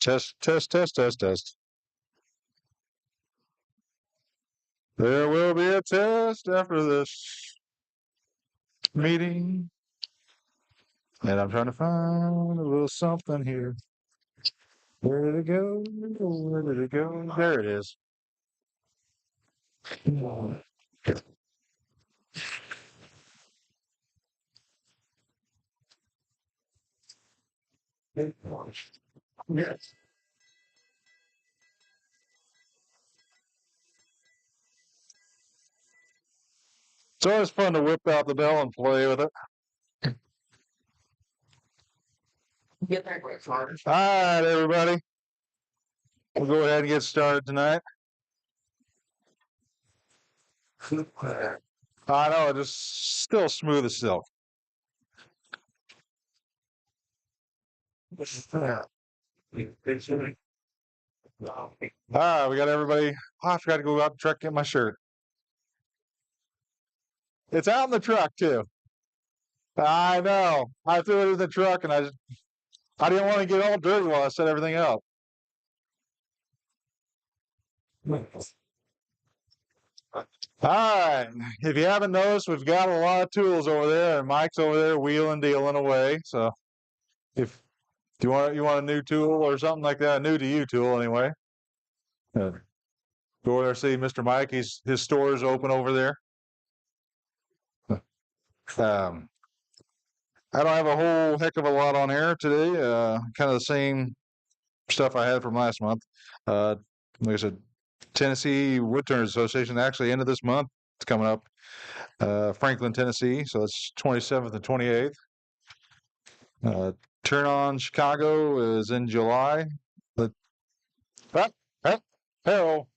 Test, test, test, test, test. There will be a test after this meeting. And I'm trying to find a little something here. Where did it go? Where did it go? There it is. Yes. It's always fun to whip out the bell and play with it. Get that quick far. All right, everybody. We'll go ahead and get started tonight. I know, just still smooth as silk. All right, we got everybody. Oh, I forgot to go out and truck get my shirt. It's out in the truck too. I know. I threw it in the truck, and I didn't want to get all dirty while I set everything up. All right. If you haven't noticed, we've got a lot of tools over there, and Mike's over there wheeling, dealing away. So, if you want a new tool or something like that, a new to you tool anyway, go over there, see Mr. Mike. His store is open over there. I don't have a whole heck of a lot on air today. Kind of the same stuff I had from last month. Like I said, Tennessee Woodturners Association, actually end of this month. It's coming up. Franklin, Tennessee. So it's 27th and 28th. Turn on Chicago is in July. Hell.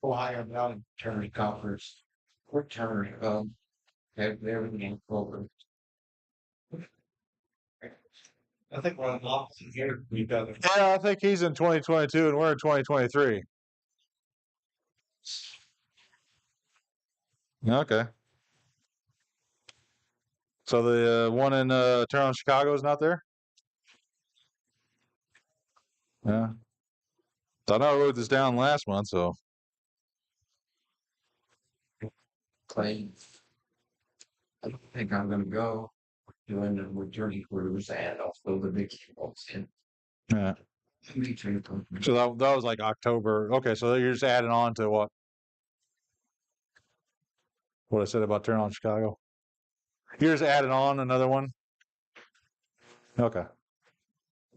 Ohio Mountain Turner Conference. We're turning have everything over. I think we're on the opposite here. We've got Yeah, I think he's in 2022 and we're in 2023. Okay. So the one in Turn on Chicago is not there? Yeah. I know I wrote this down last month, so claim. I don't think I'm gonna go doing the journey cruise and also the big boats in. yeah. Me too. So that was like October. Okay, so you're just adding on to what I said about Turn on Chicago. You're just adding on another one. Okay.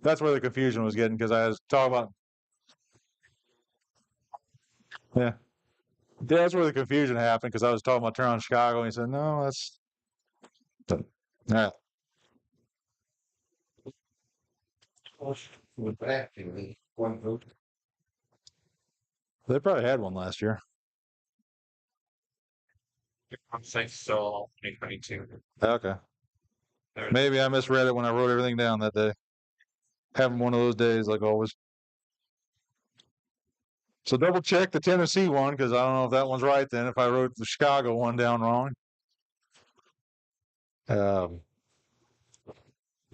That's where the confusion was getting because I was talking about. Yeah. Yeah, that's where the confusion happened because I was talking about Turn on Chicago and he said, no, that's. Yeah. With actually one vote. They probably had one last year. I'm saying so 2022. Okay. Maybe I misread it when I wrote everything down that day. Having one of those days, like always. So double check the Tennessee one because I don't know if that one's right then. If I wrote the Chicago one down wrong.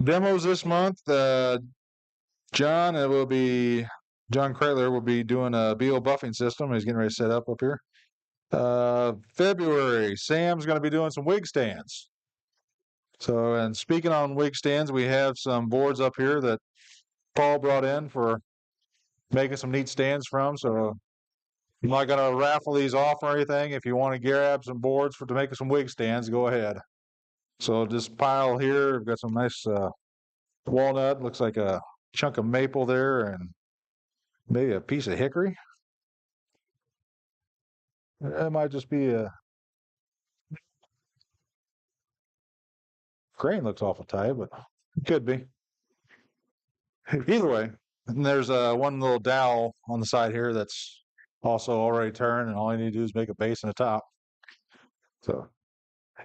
Demos this month. John, it will be John Keitler will be doing a Beal Buffing System. He's getting ready to set up here. February, Sam's going to be doing some wig stands. So, and speaking on wig stands, we have some boards up here that Paul brought in for making some neat stands from. So, I'm not going to raffle these off or anything. If you want to grab some boards to make some wig stands, go ahead. So, this pile here, we've got some nice walnut. Looks like a chunk of maple there, and maybe a piece of hickory. It might just be a grain. Looks awful tight, but it could be. Either way, and there's one little dowel on the side here that's also already turned, and all you need to do is make a base and a top. So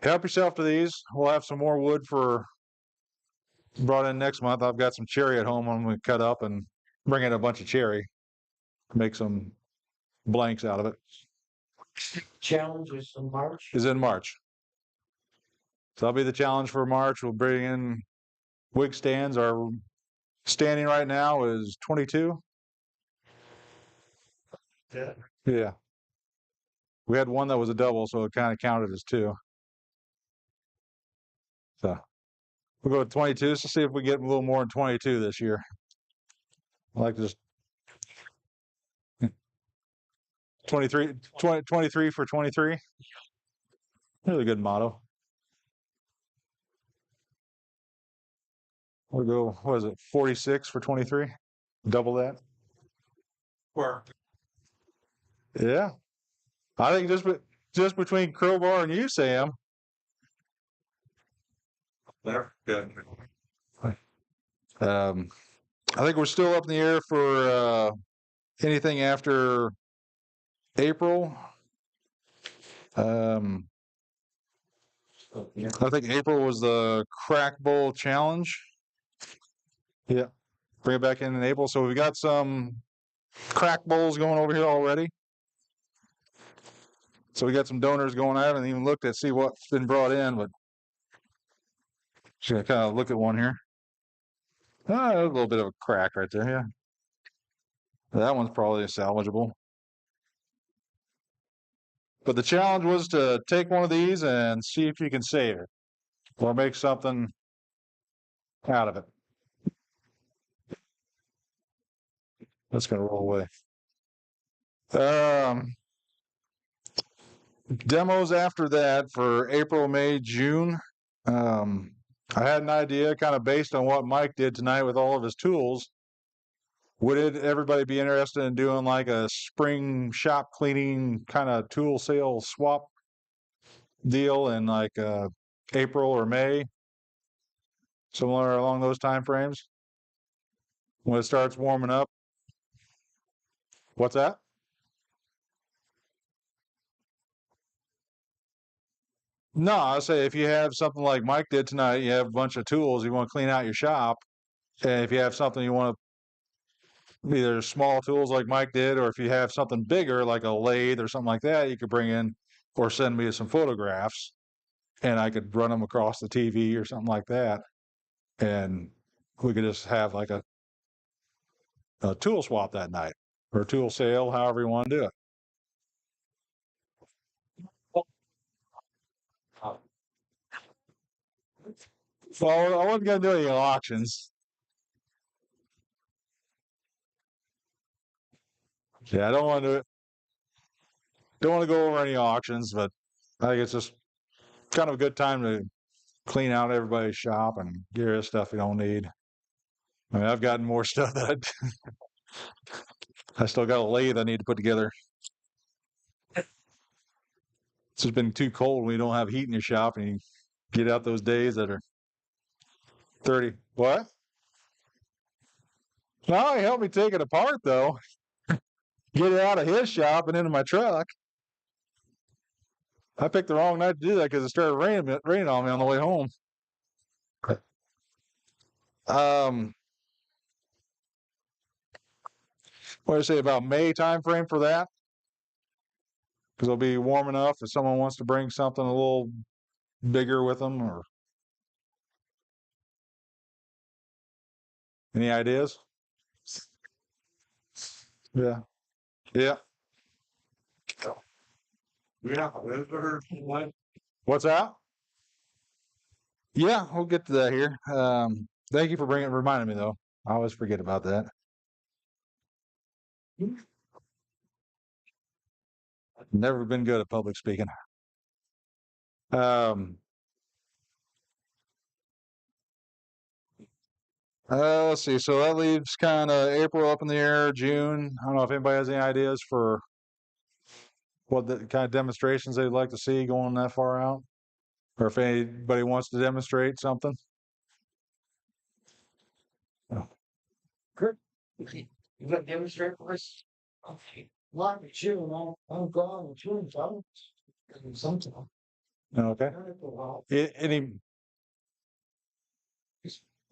help yourself to these. We'll have some more wood for brought in next month. I've got some cherry at home. I'm going to cut up and bring in a bunch of cherry, make some blanks out of it. Challenge is in March. Is in March. So that'll be the challenge for March. We'll bring in wig stands are standing right now is 22. Yeah. Yeah. We had one that was a double, so it kind of counted as two. So we'll go with 22 just to see if we get a little more than 22 this year. I like to just 23 for 23. Really good motto. We'll go, what is it, 46 for 23? Double that. Where? Yeah. I think just between Crowbar and you, Sam. There. Good. I think we're still up in the air for anything after April. I think April was the Crack Bowl Challenge. Yeah. Bring it back in April. So we've got some crack bowls going over here already. So we got some donors going. I haven't even looked at see what's been brought in, but just gonna kind of look at one here. Ah, a little bit of a crack right there. Yeah, that one's probably salvageable. But the challenge was to take one of these and see if you can save it or make something out of it. That's gonna roll away. Demos after that for April, May, June. I had an idea kind of based on what Mike did tonight with all of his tools. Would everybody be interested in doing like a spring shop cleaning kind of tool sale swap deal in like April or May, somewhere along those time frames when it starts warming up? What's that? No, I say if you have something like Mike did tonight, you have a bunch of tools you want to clean out your shop, and if you have something you want to either small tools like Mike did, or if you have something bigger like a lathe or something like that, you could bring in or send me some photographs, and I could run them across the TV or something like that, and we could just have like a tool swap that night or a tool sale, however you want to do it. Well, I wasn't going to do any auctions. Yeah, I don't want to go over any auctions, but I think it's just kind of a good time to clean out everybody's shop and get rid of stuff you don't need. I mean, I've gotten more stuff that I still got a lathe I need to put together. It's just been too cold when you don't have heat in your shop and you get out those days that are 30. What? No, he helped me take it apart though. Get it out of his shop and into my truck. I picked the wrong night to do that because it started raining on me on the way home. Um, what do I say about May time frame for that? Because it'll be warm enough if someone wants to bring something a little bigger with them, or any ideas? Yeah. Yeah. Yeah. What? What's that? Yeah, we'll get to that here. Thank you for reminding me though. I always forget about that. Never been good at public speaking. Um, let's see. So that leaves kind of April up in the air, June. I don't know if anybody has any ideas for what the kind of demonstrations they'd like to see going that far out, or if anybody wants to demonstrate something. Oh, Good. You got to demonstrate for us? Okay. Like June, I'm gone in June, so I'm something. okay. Any?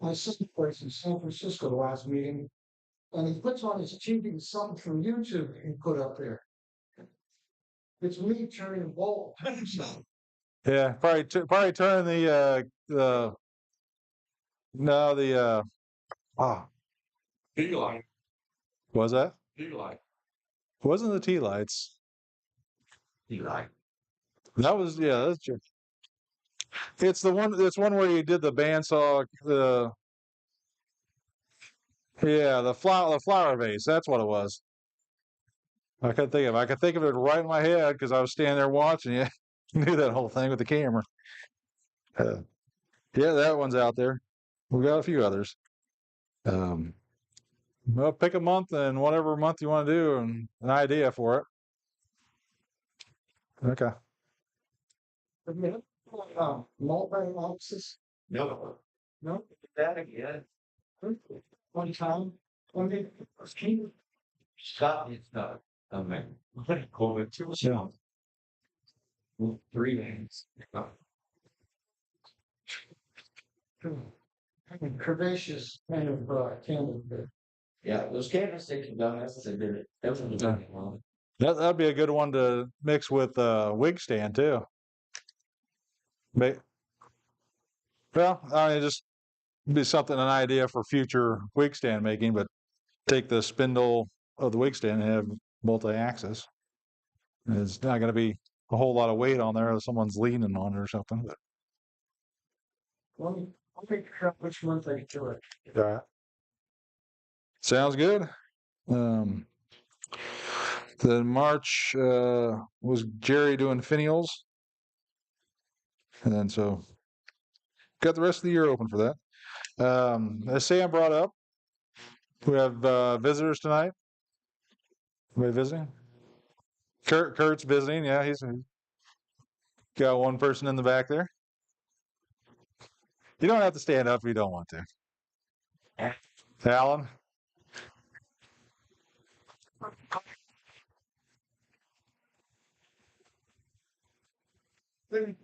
My sister plays in San Francisco the last meeting, and he puts on his TV something from YouTube he put up there. It's me turning bold. Yeah, probably turn the No, the ah, Beal light. was that? Beal light. Wasn't the tea lights? Beal light. That was yeah. That's it's the one. It's one where you did the bandsaw. The yeah, the flower vase. That's what it was. I couldn't think of. I could think of it right in my head because I was standing there watching you. Knew that whole thing with the camera. Uh, yeah, that one's out there. We got a few others. Um, well, pick a month and whatever month you want to do, and an idea for it. Okay. Mulberry offices, No. no, That again. one time, one day, was king. Stop. It's not. I mean, COVID. Yeah. 3 days. Curvaceous kind of candle there. Yeah, those candlesticks have done that's a good. That was a good one. That'd be a good one to mix with wig stand too. Well, I mean, just be something, an idea for future wig stand making, but take the spindle of the wig stand and have multi-axis. It's not going to be a whole lot of weight on there if someone's leaning on it or something. But I'll figure out which month I can do it. yeah, sounds good. Um, then March was Jerry doing finials, and then so got the rest of the year open for that. As Sam brought up, we have visitors tonight. Anybody visiting? Kurt's visiting. Yeah, he's got one person in the back there. You don't have to stand up if you don't want to. Alan?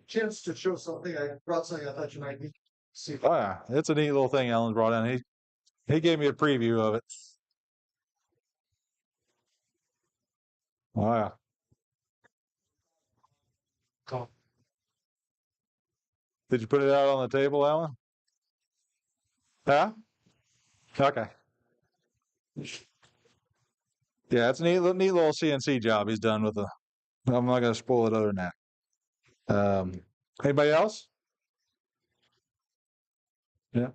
Chance to show something. I brought something I thought you might see. Oh yeah, it's a neat little thing Alan brought in. He gave me a preview of it. Oh yeah. Cool. Did you put it out on the table, Alan? Huh? Okay. Yeah, it's a neat little CNC job he's done with the. I'm not going to spoil it other than that. Anybody else? Yeah.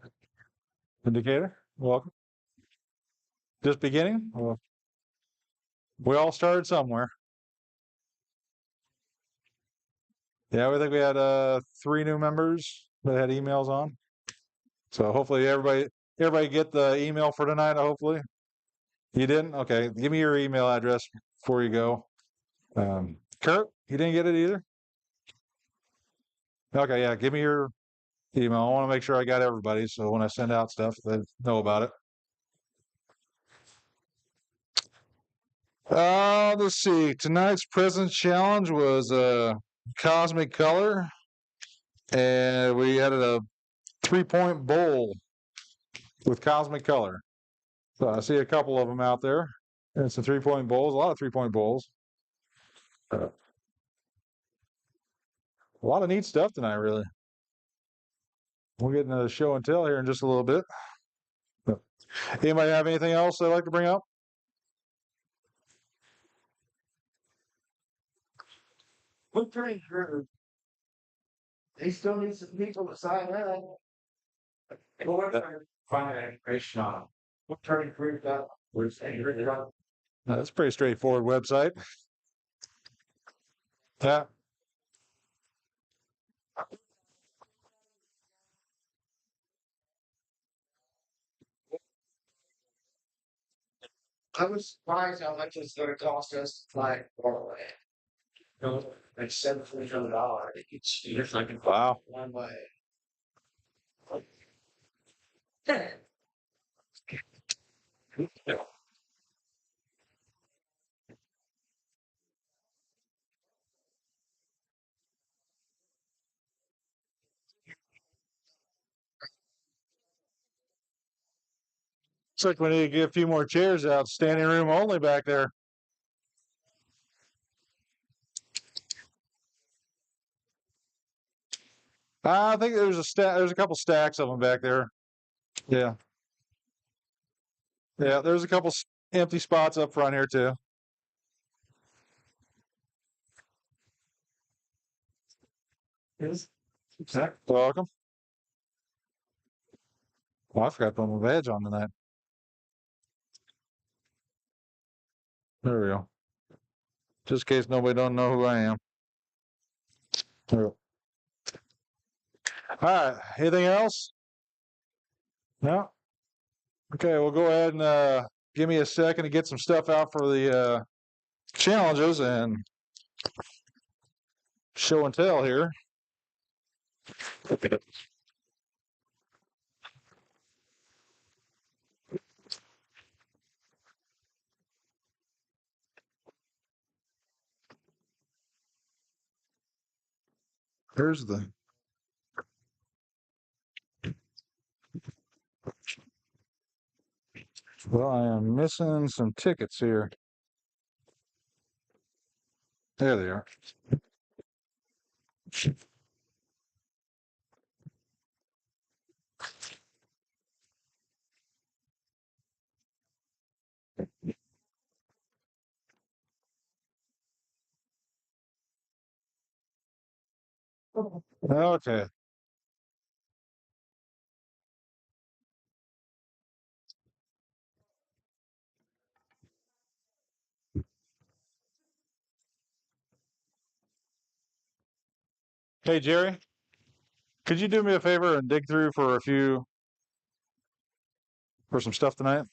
Indicator, welcome. Just beginning? Well, we all started somewhere. Yeah, we think we had 3 new members that had emails on. So hopefully everybody get the email for tonight. Hopefully you didn't. Okay, give me your email address before you go. Kurt, you didn't get it either. Okay, yeah, give me your email. I want to make sure I got everybody, so when I send out stuff, they know about it. Let's see. Tonight's present challenge was cosmic color, and we added a 3-point bowl with cosmic color. So I see a couple of them out there. And some 3-point bowls, a lot of 3-point bowls. A lot of neat stuff tonight, really. We'll get into the show and tell here in just a little bit. Anybody have anything else they'd like to bring up? Woodturning group. They still need some people to sign up. Find that information on Woodturning group. That's a pretty straightforward website. Yeah. I was surprised how much it's going to cost us to fly far away. Like $700. It's just like Wow. one way. Looks like we need to get a few more chairs out. Standing room only back there. I think there's a couple stacks of them back there. Yeah. Yeah, there's a couple empty spots up front here too. Yes. Welcome. Oh, I forgot to put my badge on tonight. There we go. Just in case nobody don't know who I am. There we go. All right. Anything else? No. Okay, we'll go ahead and give me a second to get some stuff out for the challenges and show and tell here. Here's the. Well, I am missing some tickets here. There they are. Okay. Hey, Jerry, could you do me a favor and dig through for some stuff tonight?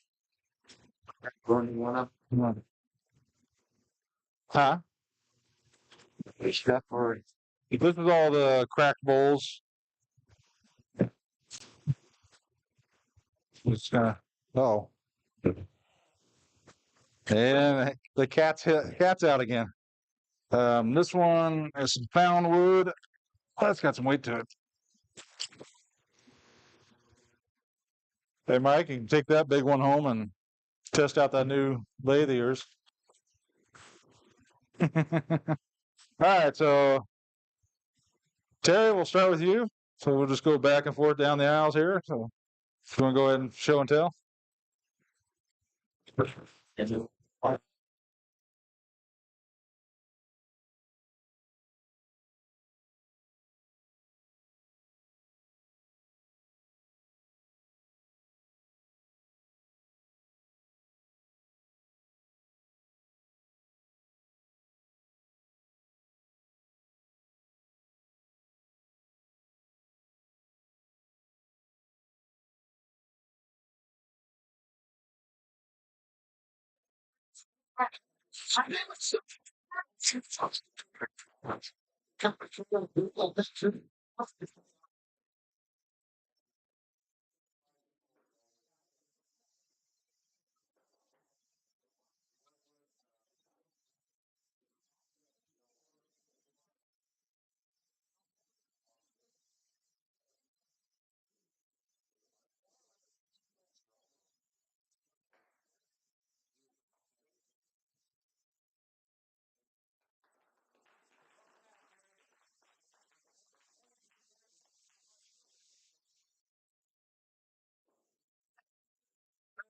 Running one up. Huh? Step forward. This is all the cracked bowls. It's oh. And the cat's out again. This one is some found wood. That's got some weight to it. Hey, Mike, you can take that big one home and test out that new lathe of yours. All right, so Terry, we'll start with you. So we'll just go back and forth down the aisles here. So if you want to go ahead and show and tell.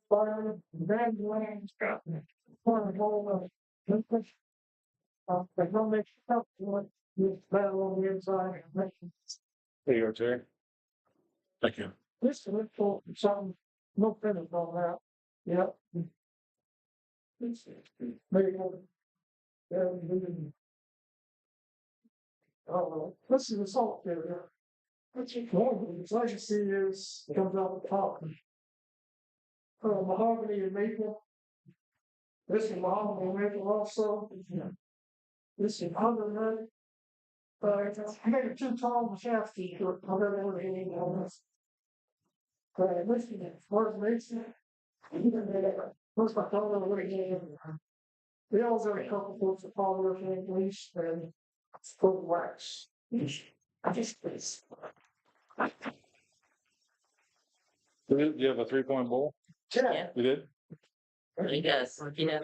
There you go, Terry. Thank you. This is for some, no finish on that. Yep. Maybe, this is the salt area. What's your point? Its legacy is, comes out the top. Mahogany and maple. This is mahogany and maple also. This is underwood. I made it too tall to shaft to it. I don't know anything on this. This is first Mason. Most of my father would have gave. We also have a couple books of followers in English and full wax. I just this. Do you have a 3-point bowl? Yeah. You did? He does. Yeah.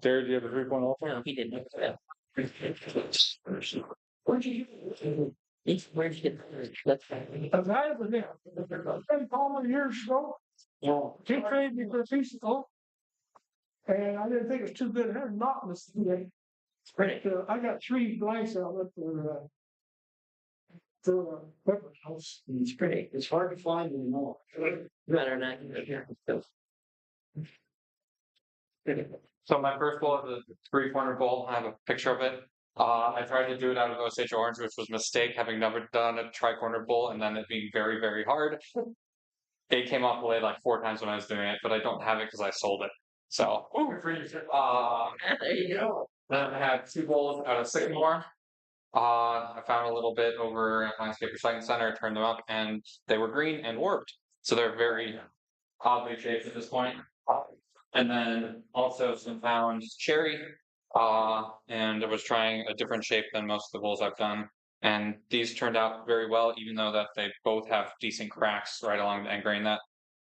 Terry, do you have a 3-point also? No, he didn't. What did you do? It's where you get that's fine. A guy was there. They called me years ago. Yeah. He traded me for a piece of gold. And I didn't think it was too good. It had monotonous today. It's pretty. I got 3 blanks out of it for Pepper House. It's pretty. It's hard to find anymore. Better not get here. So my first bowl is a 3-corner bowl. I have a picture of it. I tried to do it out of Osage orange, which was a mistake, having never done a tri-corner bowl and then it being very, very hard. It came off the lid like 4 times when I was doing it, but I don't have it because I sold it. So, There you go. then I had 2 bowls out of sycamore. I found a little bit over at Landscape Recycling Center, turned them up, and they were green and warped. So they're very oddly shaped at this point. And then also some found cherry. And I was trying a different shape than most of the bowls I've done. And these turned out very well, even though that they both have decent cracks right along the end grain that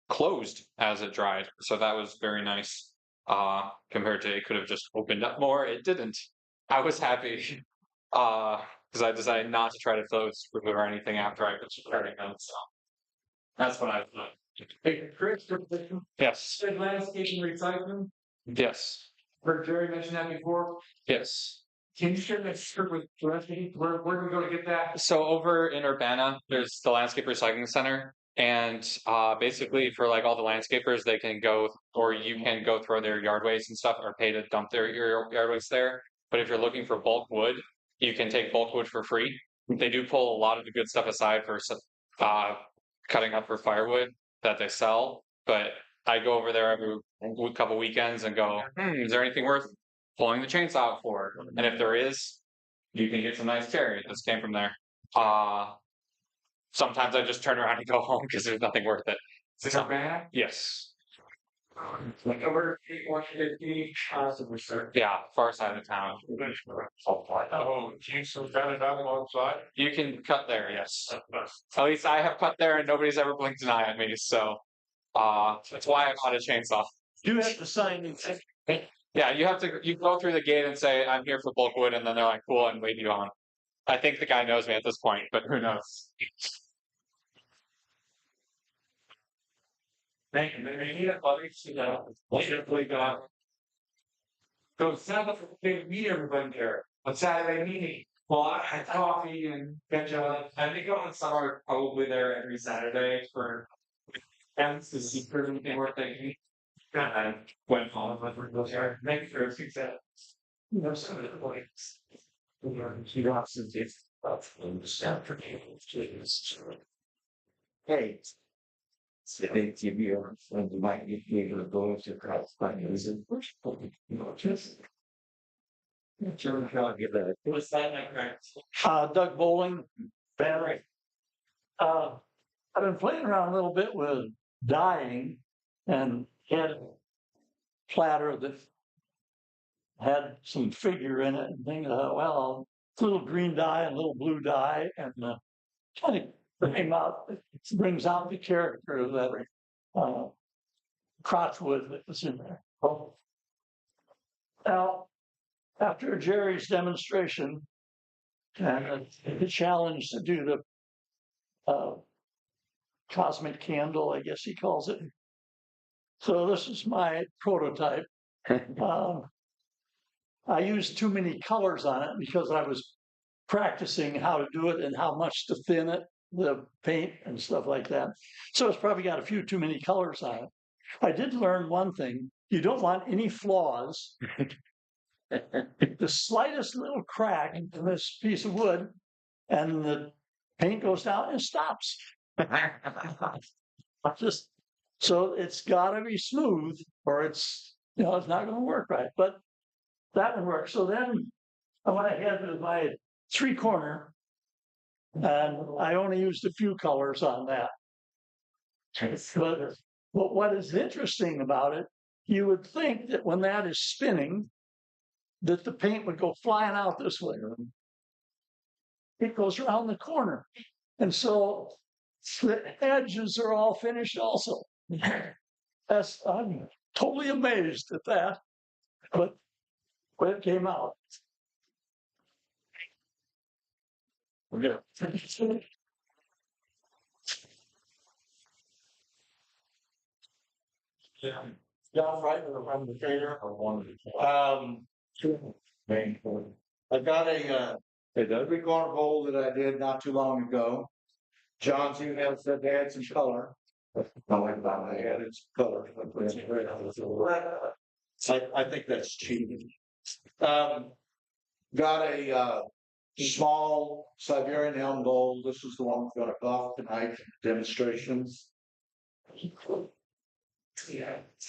closed as it dried. So that was very nice. Compared to it could have just opened up more. It didn't. I was happy. Because I decided not to try to fill it with screw or anything after I was starting them. So that's what I've done. Hey, Chris, Yes. said landscaping recycling. Yes. Heard Jerry mention that before. Yes. Can you share that strip with the rest of you? Where do we go to get that? So over in Urbana, there's the Landscape Recycling Center. And basically for like all the landscapers, they can go, or you can go throw their yard waste and stuff or pay to dump their yard waste there. But if you're looking for bulk wood, you can take bulk wood for free. They do pull a lot of the good stuff aside for cutting up for firewood that they sell. But I go over there every couple weekends and go, is there anything worth pulling the chainsaw out for? And if there is, you can get some nice cherry. This came from there. Sometimes I just turn around and go home because there's nothing worth it. Is it bad? Yes. Like over 150, possibly, sir. Yeah, far side of town. Oh, you some cut it up on side? You can cut there, yes. At least I have cut there and nobody's ever blinked an eye at me, so that's why I bought a chainsaw. You have to sign it. Yeah, you go through the gate and say, I'm here for bulk wood, and then they're like, cool, and leave you on. I think the guy knows me at this point, but who knows? Thank you. Maybe you need a buddy, you know, wonderfully done. So Sabbath, they meet everybody there. On Saturday meeting. Well, I had coffee and I think on summer probably there every Saturday for ends to see for anything worth thinking. And I went home with those there. Make sure it's success. You know, some of the points. You don't have to do Hey. So they give you when you might be able to go to cross finance and push just sure how to get that. It was that like Doug Bowling, Barry. I've been playing around a little bit with dyeing and had a platter that had some figure in it and things. Well, a little green dye and a little blue dye, and kind of brings out the character of that crotchwood that was in there. Now, after Jerry's demonstration and the challenge to do the cosmic candle, I guess he calls it. So this is my prototype. I used too many colors on it because I was practicing how to do it and how much to thin it, the paint and stuff like that. So it's probably got a few too many colors on it. I did learn one thing. You don't want any flaws. The slightest little crack in this piece of wood and the paint goes down and stops. Just so it's got to be smooth or it's it's not going to work right. But that would work. So then I went ahead with my 3-corner and I only used a few colors on that. But what is interesting about it, you would think that when that is spinning, that the paint would go flying out this way. It goes around the corner. And so the edges are all finished also. I'm totally amazed at that. But when it came out, We're good. Yeah. John Reitman from the trainer or one of the I got a 3/4 bowl that I did not too long ago. John's email said they had some color. No, I thought they added some color. I think that's cheap. Got a small Siberian elm bowl. This is the one we're going to buff tonight. Demonstrations.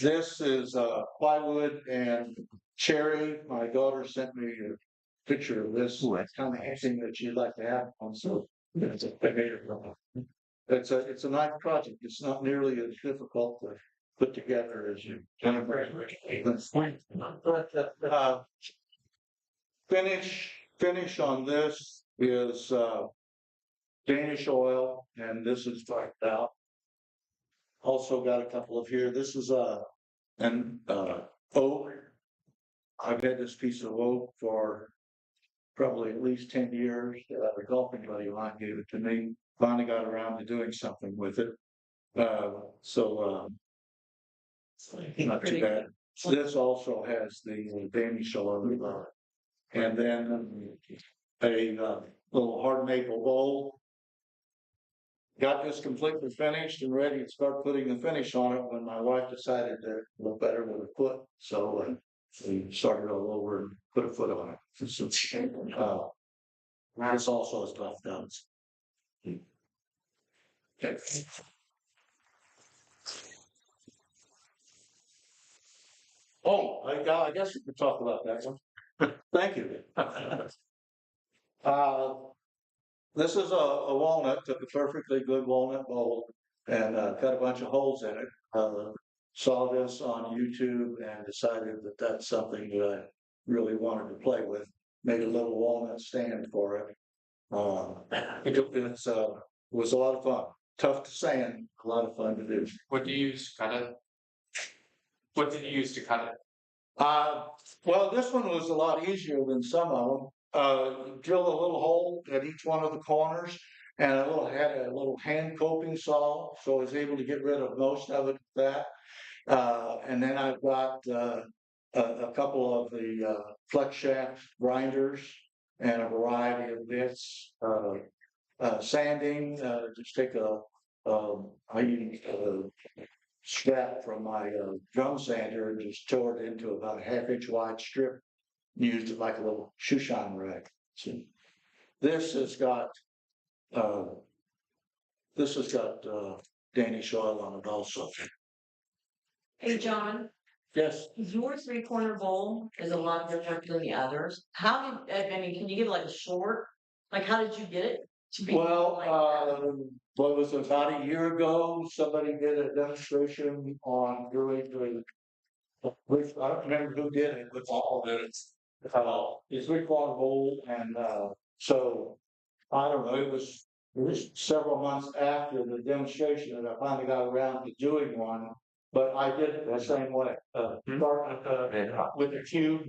This is plywood and cherry. My daughter sent me a picture of this. It's kind of anything that you'd like to have on. So it's a nice project. It's not nearly as difficult to put together as you. Finish on this is Danish oil, and this is blacked out. Also got a couple of here. This is an oak. I've had this piece of oak for probably at least 10 years. A golfing buddy of mine gave it to me. Finally got around to doing something with it. Not too bad. This also has the Danish oil, and then a little hard maple bowl. Got this completely finished and ready to start putting the finish on it when my wife decided that it looked better with a foot. So we started all over and put a foot on it. This also is buffed out. Okay. Oh, I guess we could talk about that one. Thank you. This is a walnut, took a perfectly good walnut bowl and cut a bunch of holes in it. Saw this on YouTube and decided that that's something that I really wanted to play with. Made a little walnut stand for it. It was a lot of fun. Tough to sand, a lot of fun to do. What do you use to cut it? What did you use to cut it? Well, this one was a lot easier than some of them. Drill a little hole at each one of the corners, and had a little hand coping saw, so I was able to get rid of most of it with that. And then I've got a couple of the flex shaft grinders and a variety of bits. Sanding, just take I use a strap from my drum sander and just tore it into about a 1/2 inch wide strip. Used it like a little shoe shine rack. So this has got Danish oil on it also. Hey, John, Yes. your 3/4 bowl is a lot different than the others. Can you give like a short, like how did you get it to be? Well, like that? what was it, about a year ago, somebody did a demonstration on doing which I don't remember who did it, but all did it. It's 3/4 bowl, and so I don't know. It was several months after the demonstration that I finally got around to doing one. But I did it the same way. Start with the cube,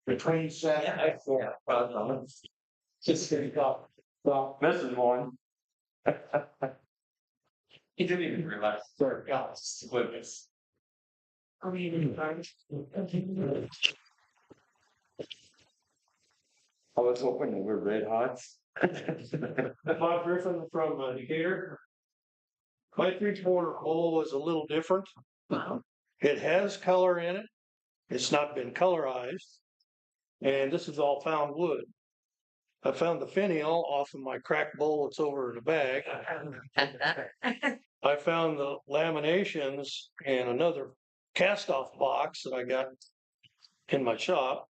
between center. Just getting up. This is one. He didn't even realize. Sorry, Lucas. I mean, I was hoping they were red hots. Bob Griffin from Decatur. My 3/4 bowl was a little different. It has color in it. It's not been colorized. And this is all found wood. I found the finial off of my cracked bowl that's over in the bag. I found the laminations in another cast-off box that I got in my shop.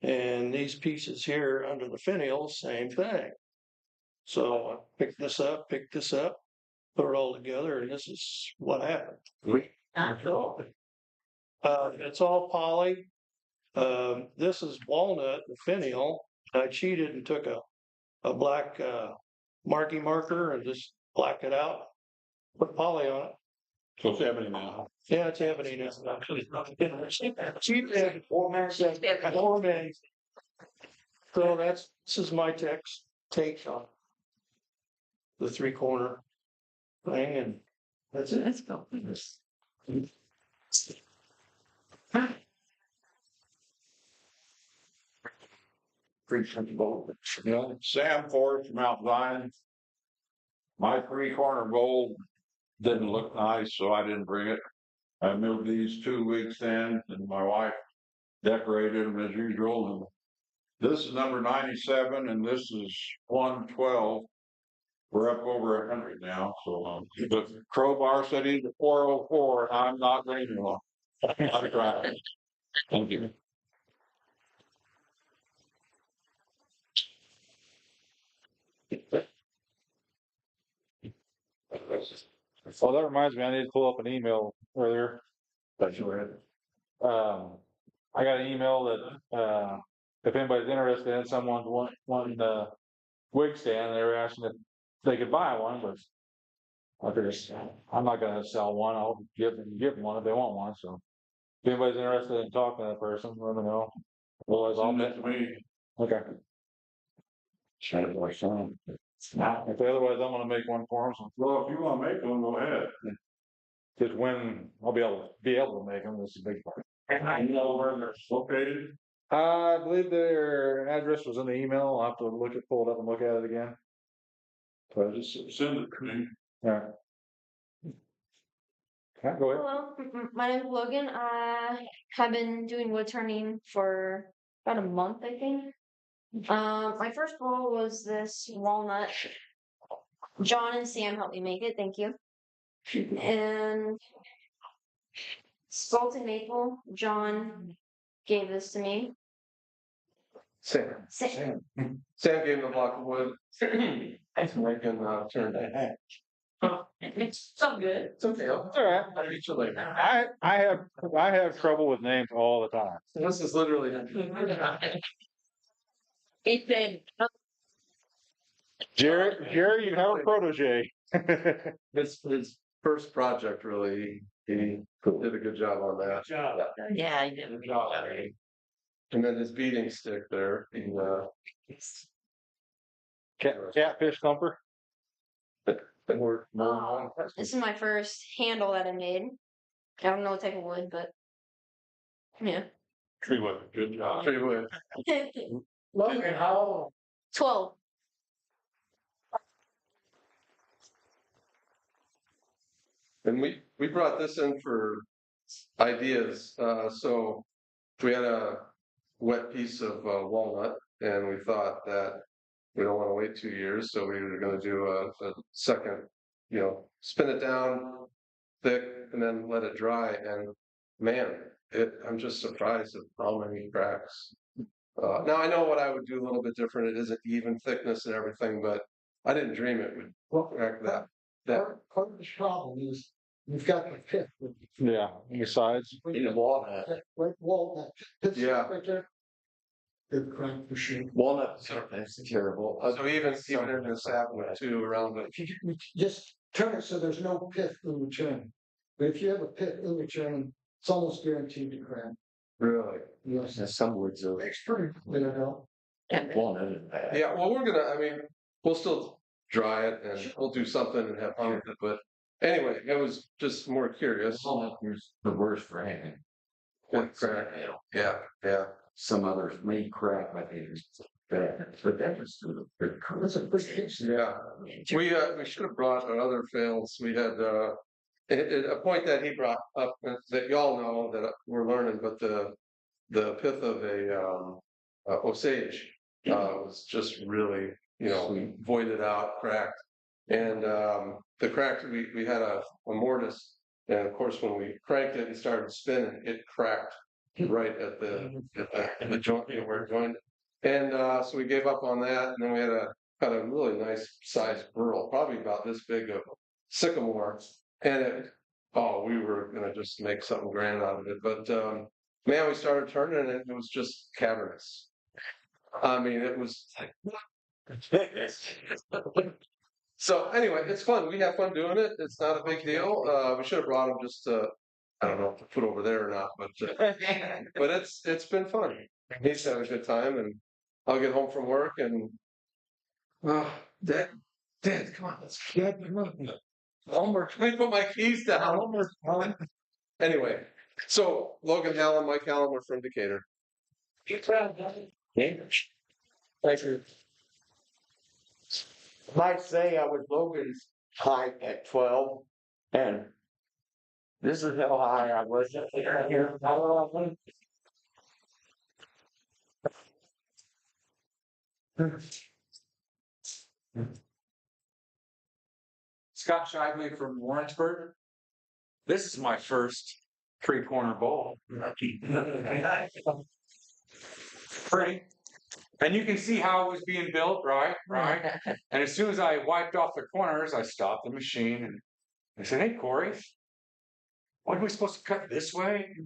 And these pieces here under the finial, same thing. So I picked this up, put it all together, and this is what happened. It's all poly. This is walnut, the finial. I cheated and took a black marquee marker and just blacked it out. Put poly on it. So it's ebony now. Yeah, it's ebony now. Cheap ebony. So this is my take on the 3-corner thing, and that's it. Let's go. Sam Ford from Mount Zion. My 3-corner bowl didn't look nice, so I didn't bring it. I moved these 2 weeks in, and my wife decorated them as usual. And this is number 97, and this is 112. We're up over 100 now. So the crowbar said he's a 404, and I'm not bringing one. I'm trying. Thank you. Oh, that reminds me, I need to pull up an email earlier. I got an email that, if anybody's interested in someone wanting a wig stand, they were asking if they could buy one, but I figured I'm not gonna sell one. I'll give them one if they want one. So if anybody's interested in talking to that person, let me know. Otherwise, I'll Send it to me. Okay. Now, If otherwise, I'm gonna make one for them. So well, if you want to make one, go ahead. just when I'll be able to make them. This is a big part. And I know where they're located. I believe their address was in the email. I'll have to pull it up and look at it again. So just Send it to me. all right. Okay, go ahead. Hello, my name is Logan. I have been doing wood turning for about a month, I think. My first bowl was this walnut. John and Sam helped me make it, thank you. And salted maple, John gave this to me. Sam Sam. gave him a block of wood. I can turn that. It's so good. It's okay. All right. I'll reach you later. I have trouble with names all the time. This is literally. He said, Jerry, you have a protege. His first project, really. He did a good job on that. yeah, he did a good job. And then his beating stick there. Catfish thumper. This is my first handle that I made. I don't know what type of wood, but yeah. Tree wood. Good job. Tree wood. Logan, how old? 12. And we brought this in for ideas. So we had a wet piece of walnut, and we thought that we don't want to wait 2 years, so we were going to do a second, spin it down thick and then let it dry. And man, I'm just surprised at how many cracks. Now I know what I would do a little bit different. It isn't even thickness and everything, but I didn't dream it would crack that. Part of the problem is you've got the pit. Yeah, on the sides. In the walnut. Right, walnut. Pit's Yeah. right there. Good crack for sure. Walnut, that's terrible. So even in the sapwood too, around the. If you just turn it so there's no pith in the turn. But if you have a pith in the turn, it's almost guaranteed to crack. Really? Yes. Some woods are. It's pretty, Walnut. Yeah, well, we'll still dry it and we'll do something and have fun with it. But anyway, it was just more curious. There's the worst for hanging. What crack? Yeah, yeah. Some others may crack, but it's bad. But that was good. that's a good case. Yeah. We should have brought other fails. We had a point that he brought up that y'all know that we're learning, but the pith of a Osage was just really voided out, cracked, and the crack we had a mortise, and of course when we cranked it and started spinning, it cracked right at the joint where it joined, and so we gave up on that, and then we had got a really nice sized burl, probably about this big of sycamore, and we were gonna just make something grand out of it, but man, we started turning it, and it was just cavernous. I mean, it was like. So anyway, it's fun. We have fun doing it. It's not a big deal. We should have brought them just I don't know if to put over there or not, but it's been fun. He's had a good time, and I'll get home from work and, Dad, come on, Dad, come on. Homework, let me put my keys down. Homework, anyway, so Logan Hallam, Mike Hallam, we're from Decatur. Thank you. Might say I was Logan's height at 12, and this is how high I was here. Scott Shively from Warrensburg. This is my first three-corner bowl. Pretty. And you can see how it was being built, right? Right. And as soon as I wiped off the corners, I stopped the machine and I said, "Hey, Corey, what are we supposed to cut this way?"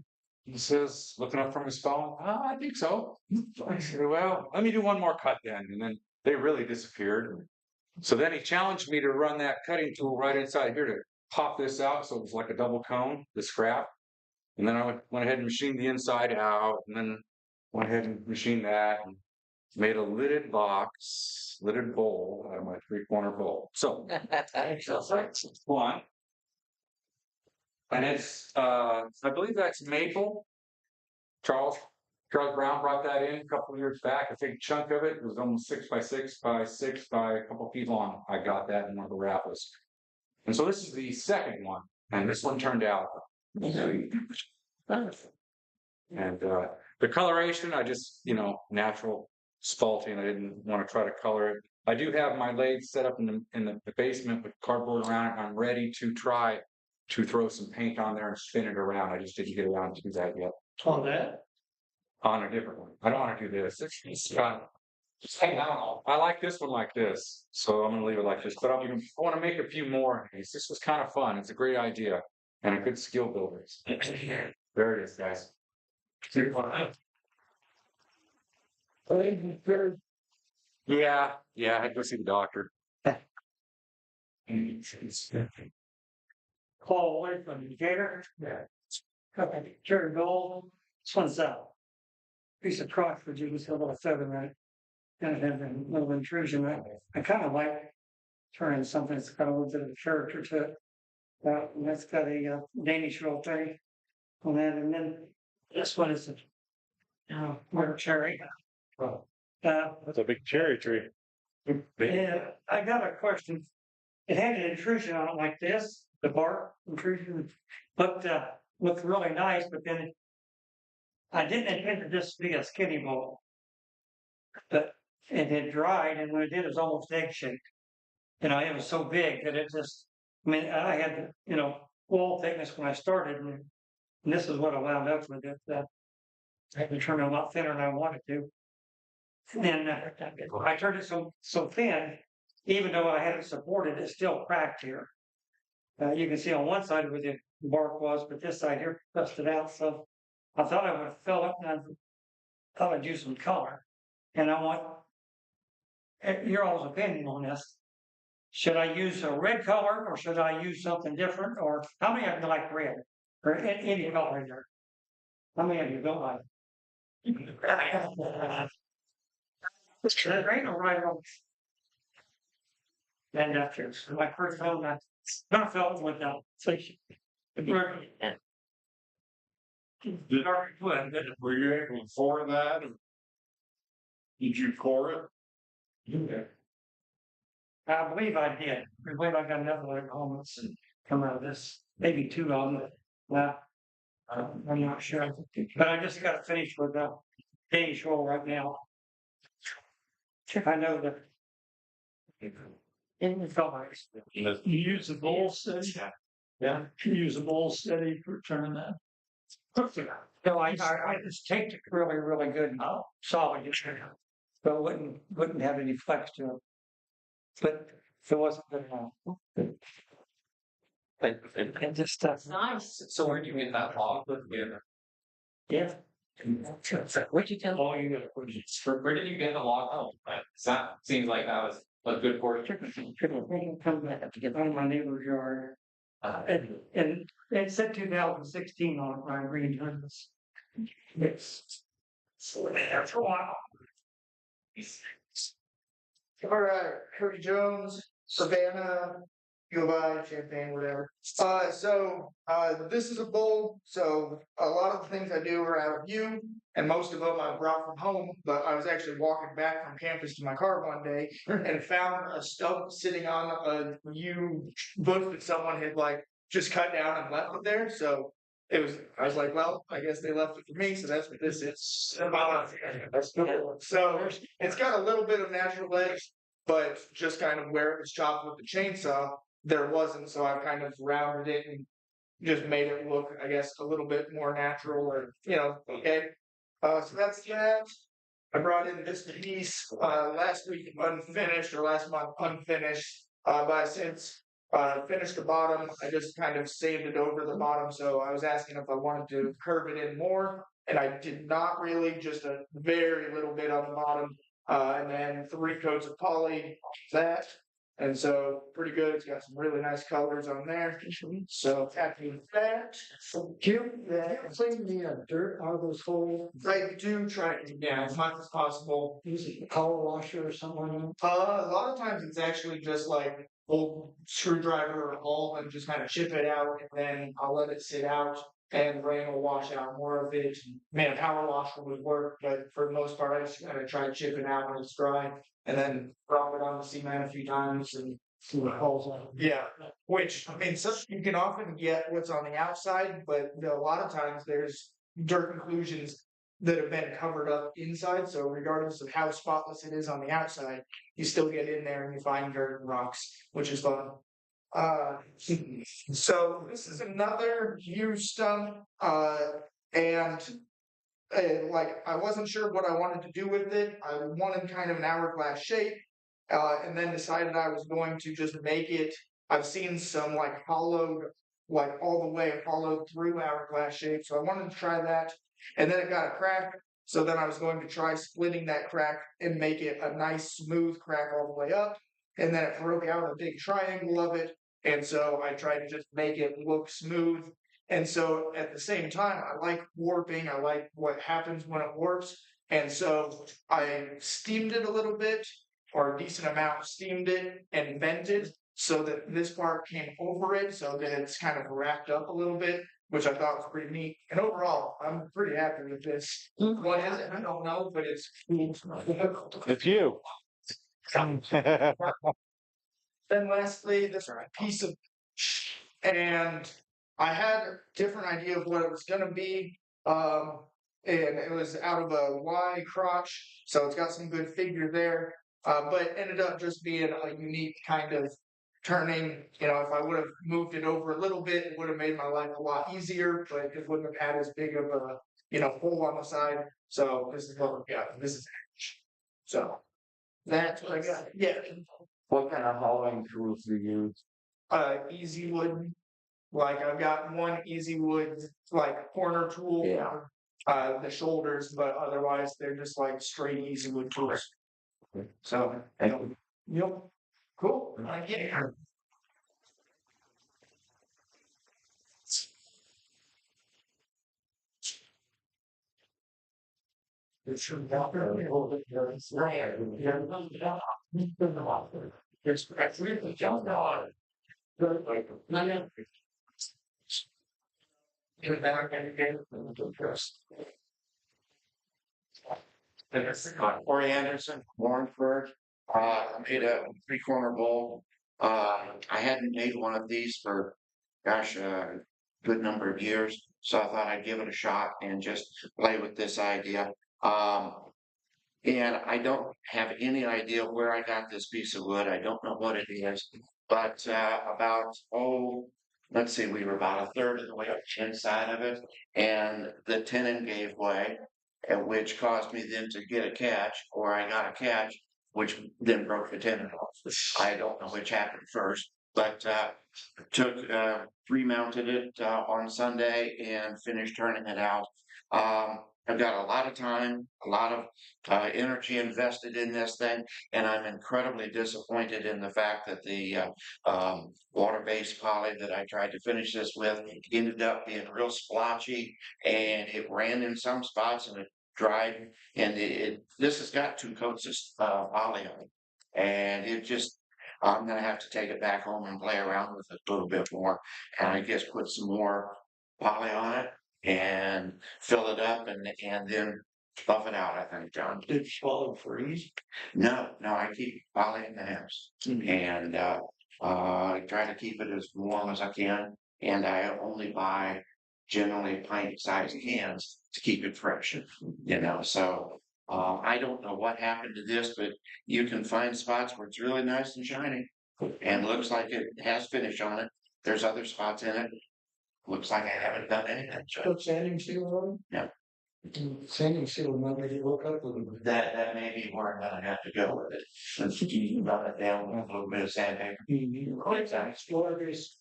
He says, looking up from his phone, "I think so." I said, "Well, let me do one more cut then." And then they really disappeared. So then he challenged me to run that cutting tool right inside here to pop this out. So it was like a double cone, the scrap. And then I went ahead and machined the inside out, and then went ahead and machined that and made a lidded box, lidded bowl out of my three-corner bowl. So that's one. And it's I believe that's maple. Charles Brown brought that in a couple of years back. A big chunk of it. It was almost 6 by 6 by 6 by a couple feet long. I got that in one of the raffles. And so this is the second one. And this one turned out. And the coloration, I just, natural spalting. I didn't want to try to color it. I do have my lathe set up in the basement with cardboard around it. I'm ready to try to throw some paint on there and spin it around. I just didn't get around to that yet. On that? On a different one. I don't want to do this. It's kind of, I don't know. I like this one like this, so I'm going to leave it like this. But I want to make a few more of these. This was kind of fun. It's a great idea and a good skill builder. There it is, guys. Yeah, I had to go see the doctor. Paul White from Decatur. Yeah. Cherry Gold. This one's a piece of crock for you. It's a little feather in it. And it had a little intrusion. I kind of like turning something that's got a little bit of character to it. And that's got a Danish roll thing on that. And then this one is a rare cherry. That's a big cherry tree. Yeah, I got a question. It had an intrusion on it like this, the bark intrusion looked really nice, but then I didn't intend this to be a skinny bowl. But it had dried, and when it did, it was almost egg shaped. It was so big that I had, wall thickness when I started, and this is what I wound up with. I had to turn it a lot thinner than I wanted to. And then I turned it so thin, even though I had it supported, it's still cracked here. You can see on one side where the bark was, but this side here busted out. So I thought I would fill it, and I thought I'd use some color. And I want your all's opinion on this. Should I use a red color, or should I use something different? Or how many of you like red? Or any color in there? How many of you don't like it? There ain't no right or wrong. And after my first time, I kind of felt with that. So Were you able to afford that? Or did you core it? Yeah. I believe I did. I believe I got another one at home that's come out of this. Maybe two of them. Well, I'm not sure. But I just got finished with the Danish roll right now. I know that. In the colors. You use a bowl steady? Yeah. You use a bowl steady for turning that? No, I just taped it really, really good and solid. But wouldn't have any flex to it. But it wasn't good enough. And just Nice. So where do you get that log? yeah. What'd you tell? Oh, you got where did you get the log? Oh, that seems like that was a good portion. Come back on my neighbor's yard. And it said 2016 on it, Ryan Green. It's so after a while. All right, Cody Jones, Savannah, U of I, Champaign, whatever. This is a bowl. So a lot of the things I do are out of view, and most of them I brought from home. But I was actually walking back from campus to my car one day and found a stump sitting on a yew bush that someone had like just cut down and left it there. So I was like, well, I guess they left it for me, so that's what this is. That's cool. So it's got a little bit of natural edge, but just kind of where it was chopped with the chainsaw, there wasn't. So I've kind of rounded it and just made it look, I guess, a little bit more natural or, okay. So that's that. I brought in this piece last week unfinished or last month unfinished. But since finished the bottom, I just kind of saved it over the bottom. So I was asking if I wanted to curve it in more, and I did not really, just a very little bit on the bottom. And then 3 coats of poly, that. And so pretty good. It's got some really nice colors on there. So happy with that. Cute, clean the dirt out of those holes, I do try to, yeah, as much as possible. use a power washer or something. A lot of times it's actually just like old screwdriver or all and just kind of chip it out, and then I'll let it sit out and rain will wash out more of it. Man, a power washer would work, but for the most part I just kind of try to chip it out when it's dry and then drop it on the cement a few times and See what falls out. yeah, which I mean, you can often get what's on the outside, but a lot of times there's dirt inclusions that have been covered up inside. So regardless of how spotless it is on the outside, you still get in there and you find dirt and rocks, which is fun. So this is another yew stump, and like I wasn't sure what I wanted to do with it. I wanted kind of an hourglass shape. And then decided I was going to just make it. I've seen some like hollowed, like all the way hollowed through hourglass shape. So I wanted to try that. And then it got a crack. So then I was going to try splitting that crack and make it a nice smooth crack all the way up. And then it broke out a big triangle of it. And so I tried to just make it look smooth. And so at the same time, I like warping. I like what happens when it warps. And so I steamed it a little bit, or a decent amount, steamed it and vented so that this part came over it so that it's kind of wrapped up a little bit, which I thought was pretty neat. And overall, I'm pretty happy with this. What is it? I don't know, but it's It's you. Then lastly, this piece of, and I had a different idea of what it was gonna be. And it was out of a Y crotch, so it's got some good figure there. But ended up just being a unique kind of turning. If I would have moved it over a little bit, it would have made my life a lot easier, but it wouldn't have had as big of a, hole on the side. So this is what we got. This is so that's what I got. Yeah. What kind of hollowing tools do you use? Easy wood. Like I've got one easy wood, like corner tool. Yeah. The shoulders, but otherwise they're just like straight easy wood tools. So, yep, cool. I get it. Corey Anderson, Lawrenceburg. I made a 3-corner bowl. I hadn't made one of these for, gosh, a good number of years. So I thought I'd give it a shot and just play with this idea. And I don't have any idea where I got this piece of wood. I don't know what it is, but let's see, we were about a third of the way up the inside of it, and the tenon gave way, and which caused me then to get a catch, or I got a catch, which then broke the tenon off. I don't know which happened first, but remounted it on Sunday and finished turning it out. I've got a lot of time, a lot of energy invested in this thing, and I'm incredibly disappointed in the fact that the water-based poly that I tried to finish this with ended up being real splotchy, and it ran in some spots and it dried, and this has got 2 coats of poly on it. And it just, I'm gonna have to take it back home and play around with it a little bit more, and I guess put some more poly on it and fill it up and then buff it out, I think, John. Did you swallow freeze? No, I keep poly in the house. And I try to keep it as warm as I can, and I only buy generally pint-sized cans to keep it fresh, so I don't know what happened to this, but you can find spots where it's really nice and shiny and looks like it has finish on it. There's other spots in it. Looks like I haven't done anything. Put sanding seal on? Yeah. Sanding seal might make it look up a little bit. That may be where I'm gonna have to go with it. Since you run it down with a little bit of sandpaper. Water-based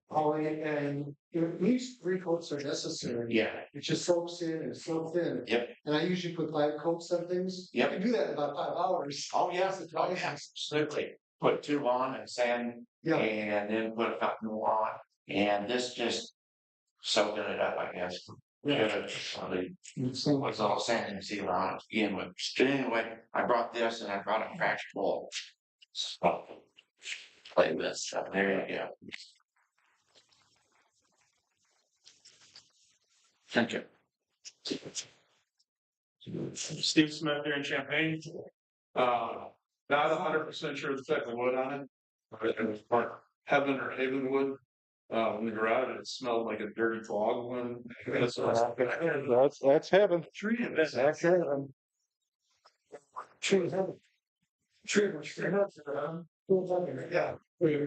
poly, and at least 3 coats are necessary. Yeah. It just soaks in and it's so thin. Yep. And I usually put 5 coats on things. Yep. I can do that in about 5 hours. Oh, yes, absolutely. Put 2 on and sand, Yeah. and then put a couple more on, and this just soaking it up, I guess. Yeah. Was all sand and seal on it to begin with. But anyway, I brought this and I brought a cracked bowl. So, play with stuff. There you go. Thank you. Steve Smith here in Champaign. Not 100% sure of the type of wood on it. But it was part heaven or haven wood. In the garage, it smelled like a dirty fog when That's heaven. Tree, that's heaven. Tree, heaven. Tree, which they're not, yeah. yeah,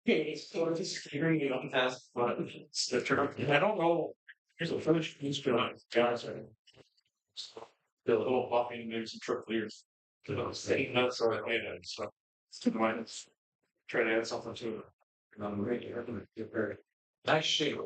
it's sort of just green on test, but it's the term. I don't know. Here's a finish piece for guys. The little buffing, maybe some triple ears. That's what I made it. So try to add something to it. Very nice shape.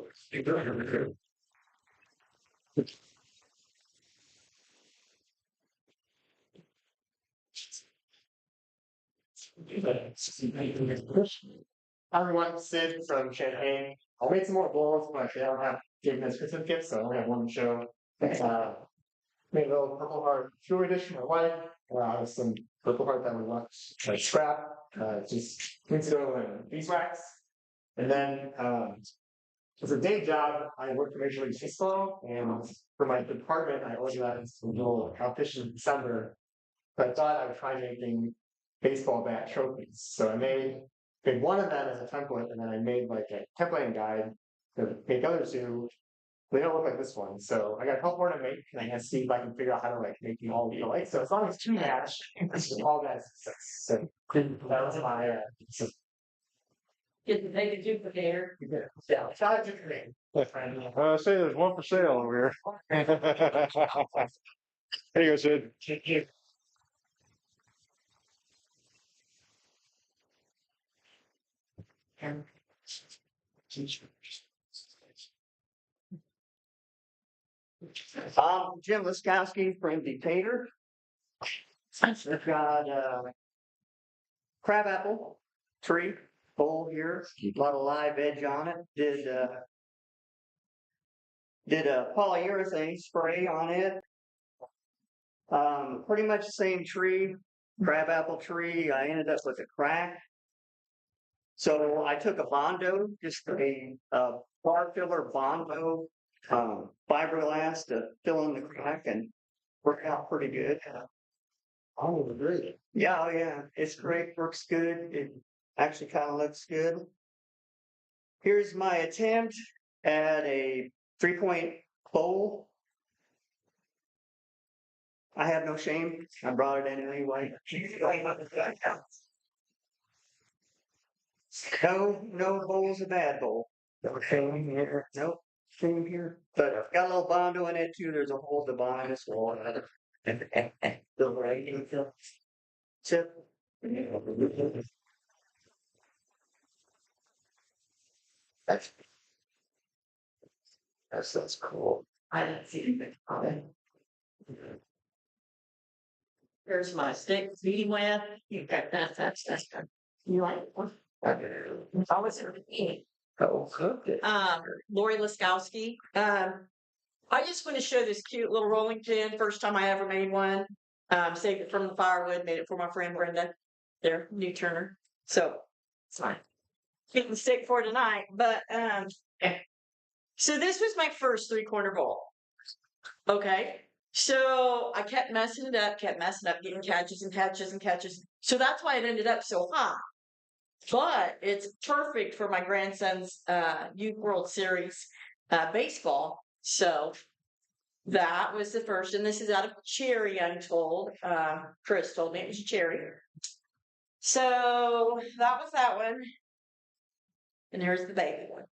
Hi everyone, Sid from Champaign. I made some more bowls, but they don't have given certificates, so I only have one to show. Made a little Purple Heart jewelry dish for my wife. Some Purple Heart that we left like scrap, just rinse it over in beeswax. And then as a day job, I work for Major League Baseball, and for my department, I organized some little competition in December. But I thought I would try making baseball bat trophies. So I made one of them as a template, and then I made like a templating guide to make others do. They don't look like this one, so I got a couple more to make, and I gotta see if I can figure out how to like make them all look alike. So as long as 2 match, all that is success. So that was my Get the big duplicator. yeah, shout out to your name. I say there's one for sale over here. There you go, Sid. Jim Laskowski from Decatur. I've got crabapple tree bowl here, a lot of live edge on it. Did a polyurethane spray on it. Pretty much the same tree, crabapple tree. I ended up with a crack. So I took a Bondo, just a bar filler Bondo fiberglass to fill in the crack and work out pretty good. Oh, great. Yeah, oh yeah, it's great, works good. It actually kind of looks good. Here's my attempt at a 3-point bowl. I have no shame. I brought it in anyway. No bowl's a bad bowl. No shame here. Nope. Shame here. But I've got a little Bondo in it too. There's a hole at the bottom of this wall. The right tip. That's cool. I didn't see anything on it. Here's my stick, beating with. You got that. You like one? How was it? Oh, cooked it. Lori Laskowski. I just want to show this cute little rolling pin. First time I ever made one. Saved it from the firewood, made it for my friend Brenda, their new turner. So it's fine. Getting stick for tonight. But so this was my first 3/4 bowl. Okay. So I kept messing it up, getting catches and catches and catches. So that's why it ended up so high. But it's perfect for my grandson's Youth World Series baseball. So that was the first, and this is out of cherry, I'm told. Chris told me it was cherry. So that was that one. And here's the baby one.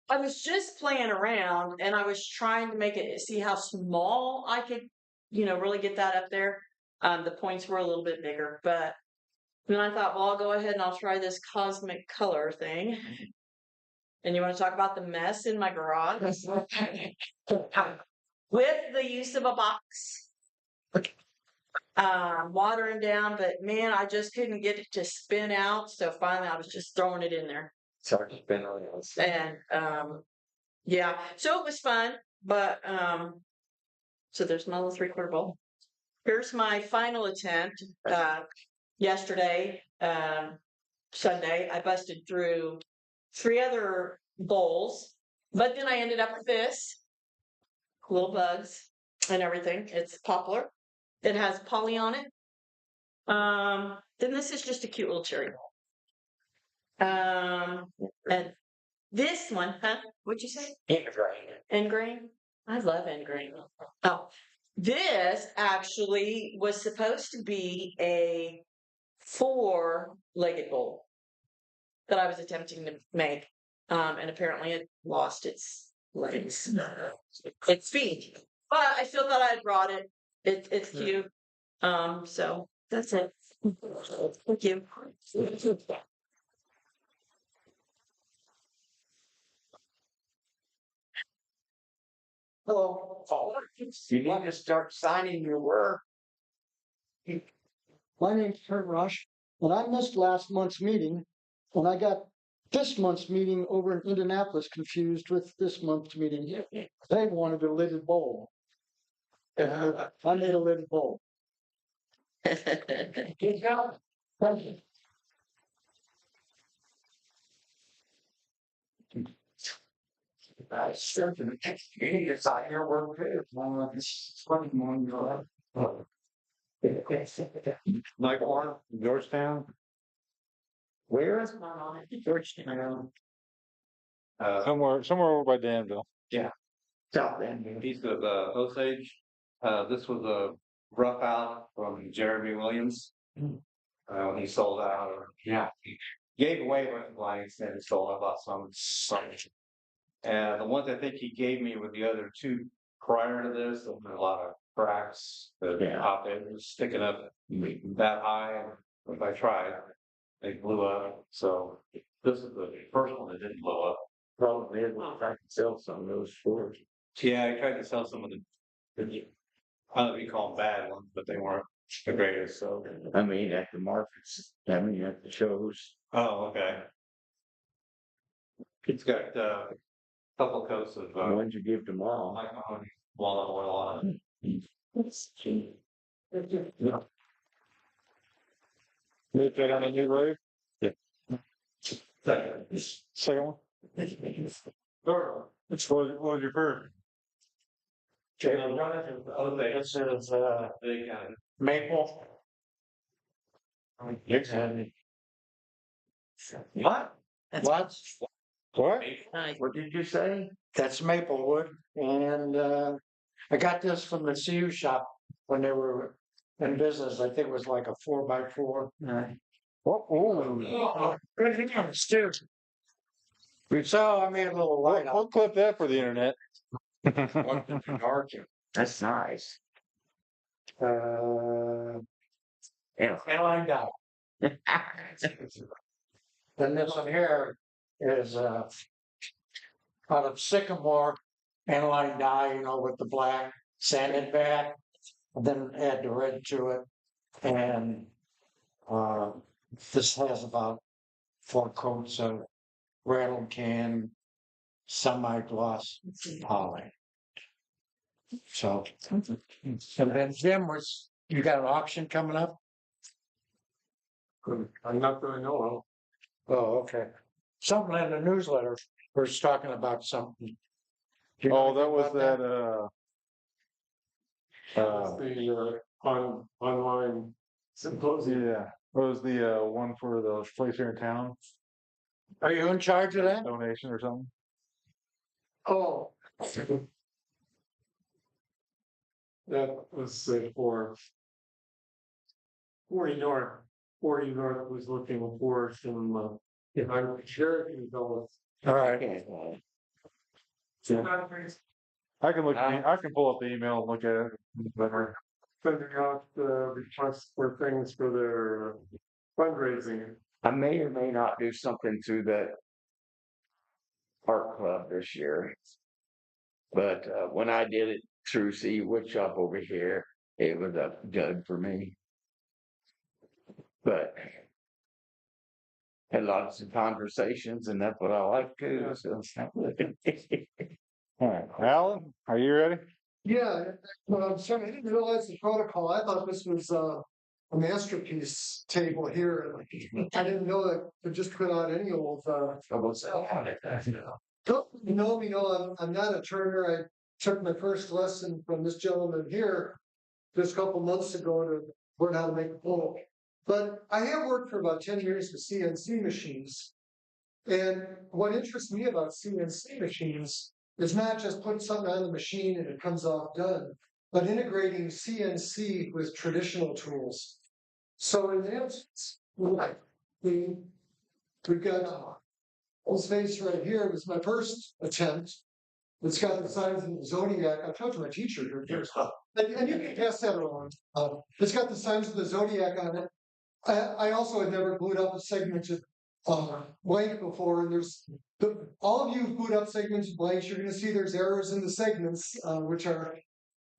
I was just playing around and I was trying to make it see how small I could, really get that up there. The points were a little bit bigger, but then I thought, well, I'll go ahead and I'll try this cosmic color thing. And you want to talk about the mess in my garage? With the use of a box. Watering down, but man, I just couldn't get it to spin out. So finally I was just throwing it in there. Start to spin on else. And yeah, so it was fun, but so there's my little 3/4 bowl. Here's my final attempt. Yesterday, Sunday, I busted through 3 other bowls, but then I ended up with this little bugs and everything. It's poplar. It has poly on it. Then this is just a cute little cherry bowl. And this one, huh? What'd you say? Ingrain. I love ingrain. Oh, this actually was supposed to be a 4-legged bowl that I was attempting to make. And apparently it lost its legs, its feet. But I still thought I'd brought it. It's cute. So that's it. Thank you. Hello. You need to start signing your work. My name's Kurt Rush, and I missed last month's meeting, and I got this month's meeting over in Indianapolis confused with this month's meeting. They wanted a lidded bowl. I made a lidded bowl. Good job. Thank you. Sure. You need to sign your work too. It's funny morning. Like one, Georgetown. Where is Georgetown? Somewhere over by Danville. South End. Piece of Osage. This was a rough out from Jeremy Williams. He sold out, or he gave away with blanks and he sold. I bought some. And the ones I think he gave me were the other 2 prior to this. There were a lot of cracks. The top end was sticking up that high. If I tried, they blew up. So this is the first one that didn't blow up. Probably is what I can sell some of those for. Yeah, I tried to sell some of the I don't know if you call them bad ones, but they weren't the greatest. So I mean, at the markets, at the shows. oh, okay. It's got a couple coats of When'd you give them all? like walnut oil on it. Moved that on a new roof? Second. Second one? Which what was your first? This is They kind of maple. what? What? What? What did you say? That's maple wood, and I got this from the CU shop when they were in business. I think it was like a 4x4. Oh, Good hands too. So I made a little light we'll up. clip that for the internet. That's nice. And I got. Then this one here is out of sycamore aniline dye, with the black sanded back, and then add the red to it. And this has about 4 coats of rattle can semi-gloss poly. So, and then Jim, you got an auction coming up? I'm not really know. Oh, okay. Something in the newsletter was talking about something. Do you know Oh, that anything was about that, Online symposium. yeah, it was the, one for the place here in town, Are you in charge of that? donation or something. Oh. That was for 40 North. 40 North was looking for some, if I'm sure it can go. All right. I can look, I can pull up the email and look at it. Sending out requests for things for their fundraising. I may or may not do something through that art club this year. But when I did it through C Woodshop over here, it was a dud for me. But had lots of conversations, and that's what I like too. So. All right, Alan, are you ready? Yeah, I'm sorry, I didn't realize the protocol. I thought this was a masterpiece table here. I didn't know that could just put out any old. I'm not a turner. I took my first lesson from this gentleman here just a couple months ago to learn how to make a bowl. But I have worked for about 10 years with CNC machines. And what interests me about CNC machines is not just putting something on the machine and it comes off done, but integrating CNC with traditional tools. So in essence, we've got this face right here. It was my first attempt. It's got the signs of the zodiac. I talked to my teacher here. And you can pass that around. It's got the signs of the zodiac on it. I also had never glued up a segmented blank before, and there's all of you who boot up segmented blanks, you're going to see there's errors in the segments, which are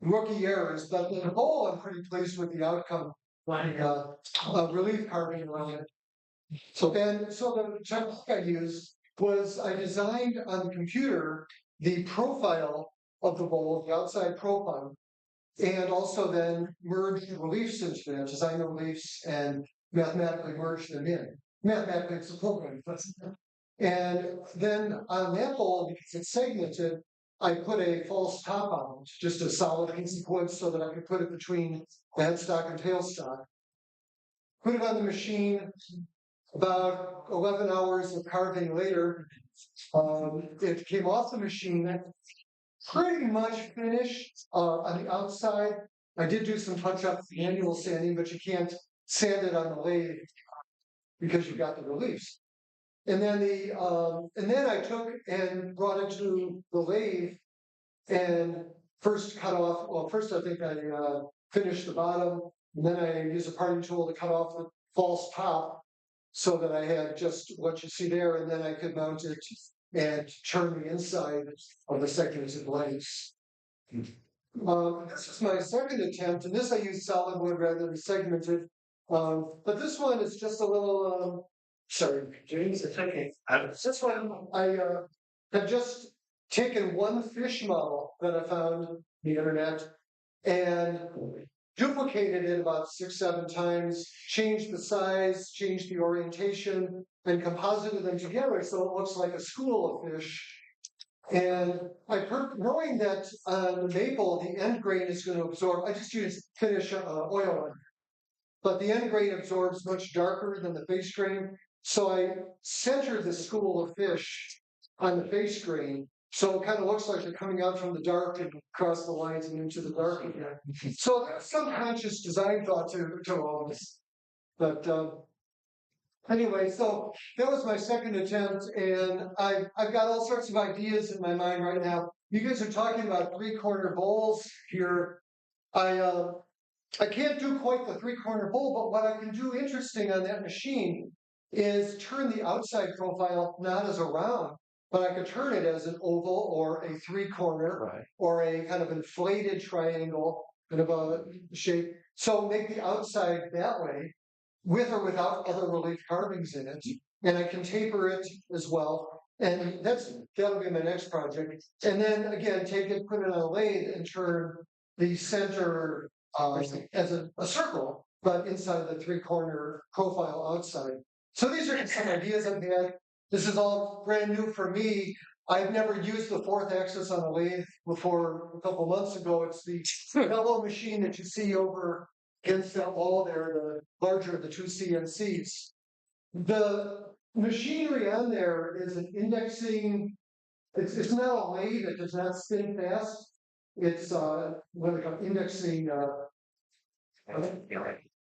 rookie errors. But in the whole, I'm pretty pleased with the outcome. Relief carving around it. So the technique I used was I designed on the computer the profile of the bowl, the outside profile, and also then merged reliefs into them, design the reliefs and mathematically merge them in. Mathematically, it's a program. And then on that bowl, because it's segmented, I put a false top on it, just a solid piece of wood so that I could put it between the headstock and tailstock. Put it on the machine. About 11 hours of carving later, it came off the machine, pretty much finished on the outside. I did do some touch-up manual sanding, but you can't sand it on the lathe because you've got the reliefs. And then I took and brought it to the lathe and first cut off. Well, first I think I finished the bottom, and then I used a parting tool to cut off the false top, so that I had just what you see there, and then I could mount it and turn the inside of the segmented blanks. This is my second attempt, and this I used solid wood rather than segmented. But this one is just a little, sorry, James, it's okay. This one, I have just taken one fish model that I found on the internet and duplicated it about 6-7 times, changed the size, changed the orientation, and composited them together so it looks like a school of fish. And knowing that on the maple, the end grain is going to absorb, I just use finish oil on it. But the end grain absorbs much darker than the face grain. So I centered the school of fish on the face grain. So it kind of looks like they're coming out from the dark and across the lines and into the dark again. So there's some conscious design thought to all this. But anyway, so that was my second attempt, and I've got all sorts of ideas in my mind right now. You guys are talking about 3-corner bowls here. I can't do quite the 3-corner bowl, but what I can do interesting on that machine is turn the outside profile not as a round, but I could turn it as an oval or a 3-corner, or a kind of inflated triangle, kind of a shape. So make the outside that way, with or without other relief carvings in it. And I can taper it as well. And that'll be my next project. And then again, take it, put it on a lathe and turn the center as a circle, but inside the 3-corner profile outside. So these are some ideas I've had. This is all brand new for me. I've never used the 4th axis on a lathe before a couple months ago. It's the yellow machine that you see over against that wall there, the larger of the 2 CNCs. The machinery on there is an indexing, it's not a lathe, it does not spin fast. It's what they call indexing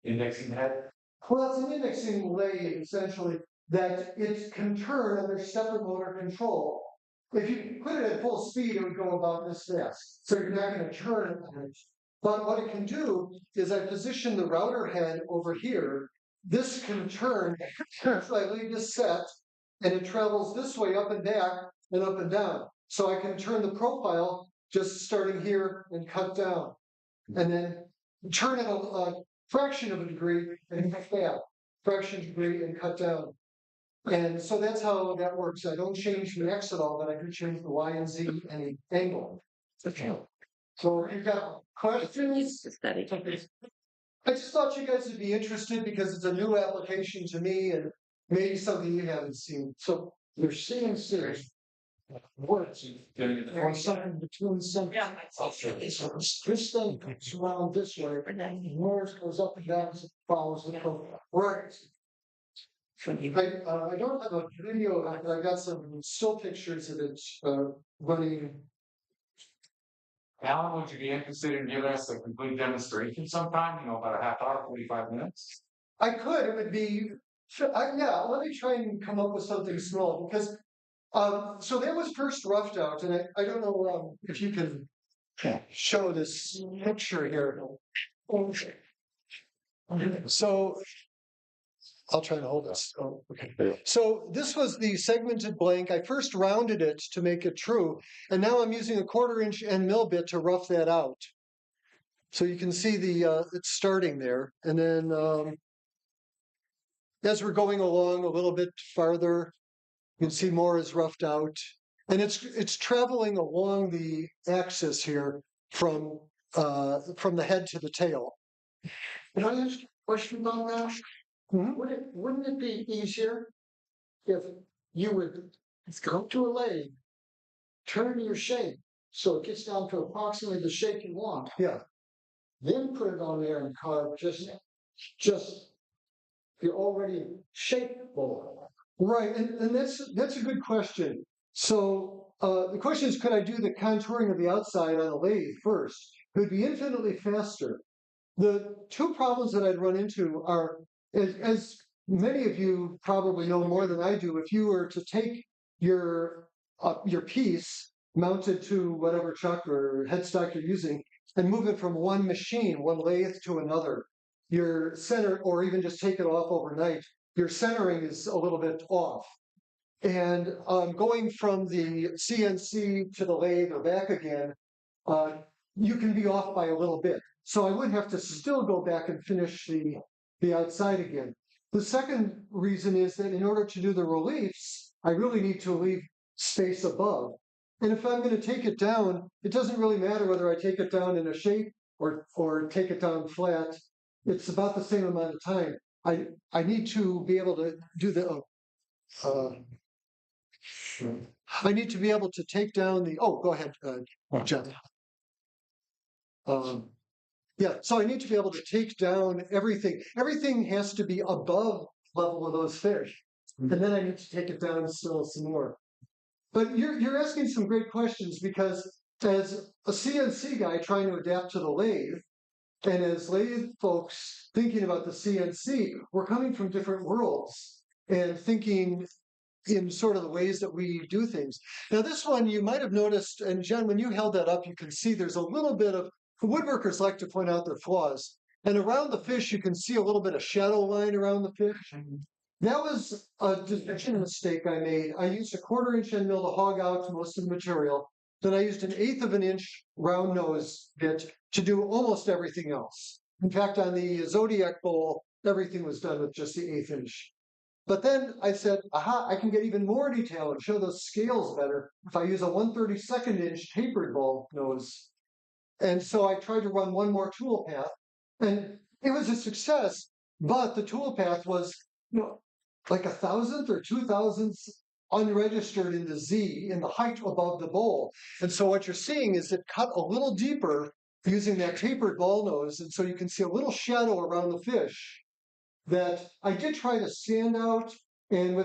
Indexing head. well, it's an indexing lathe essentially that it can turn under stepper motor control. If you put it at full speed, it would go about this fast. So you're not going to turn it. But what it can do is I position the router head over here. This can turn, so I leave this set, and it travels this way up and back and up and down. So I can turn the profile just starting here and cut down. And then turn it a fraction of a degree and cut back, fraction of a degree and cut down. And so that's how that works. I don't change the X at all, but I do change the Y and Z and the angle. So if you've got questions, I just thought you guys would be interested because it's a new application to me and maybe something you haven't seen. So you're seeing series. Words or something between some. So this thing comes around this way, and then yours goes up and down, so it follows the profile. Right. I don't have a video, I got some still pictures of it running. Alan, would you be interested in giving us a complete demonstration sometime? You know, about a half hour, 45 minutes? I could, it would be, yeah, let me try and come up with something small because, so that was first roughed out, and I don't know if you can show this picture here. So, I'll try to hold this. Oh, okay. So this was the segmented blank. I first rounded it to make it true, and now I'm using a 1/4-inch end mill bit to rough that out. So you can see the it's starting there, and then as we're going along a little bit farther, you can see more is roughed out, and it's traveling along the axis here from the head to the tail. Can I ask a question about that? Wouldn't it be easier if you would go to a lathe, turn your shape so it gets down to approximately the shape you want? Yeah. Then put it on there and carve just you're already shapeable. Right, and that's a good question. So the question is, could I do the contouring of the outside on a lathe first? It would be infinitely faster. The 2 problems that I'd run into are, as many of you probably know more than I do, if you were to take your piece mounted to whatever chuck or headstock you're using and move it from one machine, one lathe to another, your center, or even just take it off overnight, your centering is a little bit off. And going from the CNC to the lathe or back again, you can be off by a little bit. So I would have to still go back and finish the outside again. The second reason is that in order to do the reliefs, I really need to leave space above. And if I'm going to take it down, it doesn't really matter whether I take it down in a shape or take it down flat. It's about the same amount of time. I need to be able to do the I need to be able to take down the, go ahead, Jeff. Yeah, so I need to be able to take down everything. Everything has to be above level of those fish. And then I need to take it down still some more. But you're asking some great questions because as a CNC guy trying to adapt to the lathe, and as lathe folks thinking about the CNC, we're coming from different worlds and thinking in sort of the ways that we do things. Now, this one you might have noticed, and Jen, when you held that up, you can see there's a little bit of, woodworkers like to point out their flaws. And around the fish, you can see a little bit of shadow line around the fish. That was a detection mistake I made. I used a 1/4-inch end mill to hog out most of the material. Then I used an 1/8 of an inch round nose bit to do almost everything else. In fact, on the Zodiac bowl, everything was done with just the 1/8 inch. But then I said, aha, I can get even more detail and show those scales better if I use a 1/32 inch tapered ball nose. And so I tried to run one more tool path, and it was a success. But the tool path was, like 1,000th or 2,000th unregistered in the Z in the height above the bowl. And so what you're seeing is it cut a little deeper using that tapered ball nose, and so you can see a little shadow around the fish that I did try to sand out. And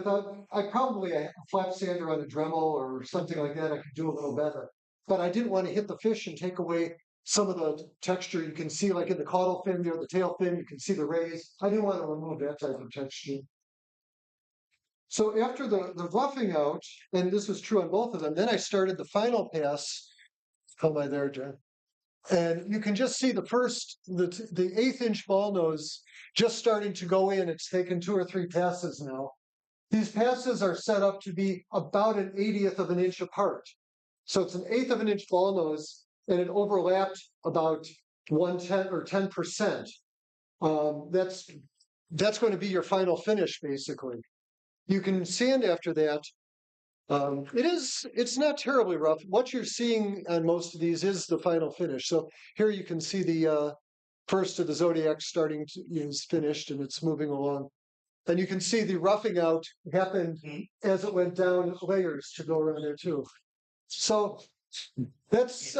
I probably a flat sander on a Dremel or something like that, I could do a little better. But I didn't want to hit the fish and take away some of the texture you can see, like in the caudal fin or the tail fin, you can see the rays. I didn't want to remove that type of texture. So after the roughing out, and this was true on both of them, then I started the final pass. How am I there, John? And you can just see the 1/8 inch ball nose just starting to go in. It's taken 2 or 3 passes now. These passes are set up to be about 1/80th of an inch apart. So it's 1/8 of an inch ball nose, and it overlapped about 1/10 or 10%. That's going to be your final finish, basically. You can sand after that. It's not terribly rough. What you're seeing on most of these is the final finish. So here you can see the first of the Zodiac starting to is finished, and it's moving along. And you can see the roughing out happened as it went down layers to go around there too. So that's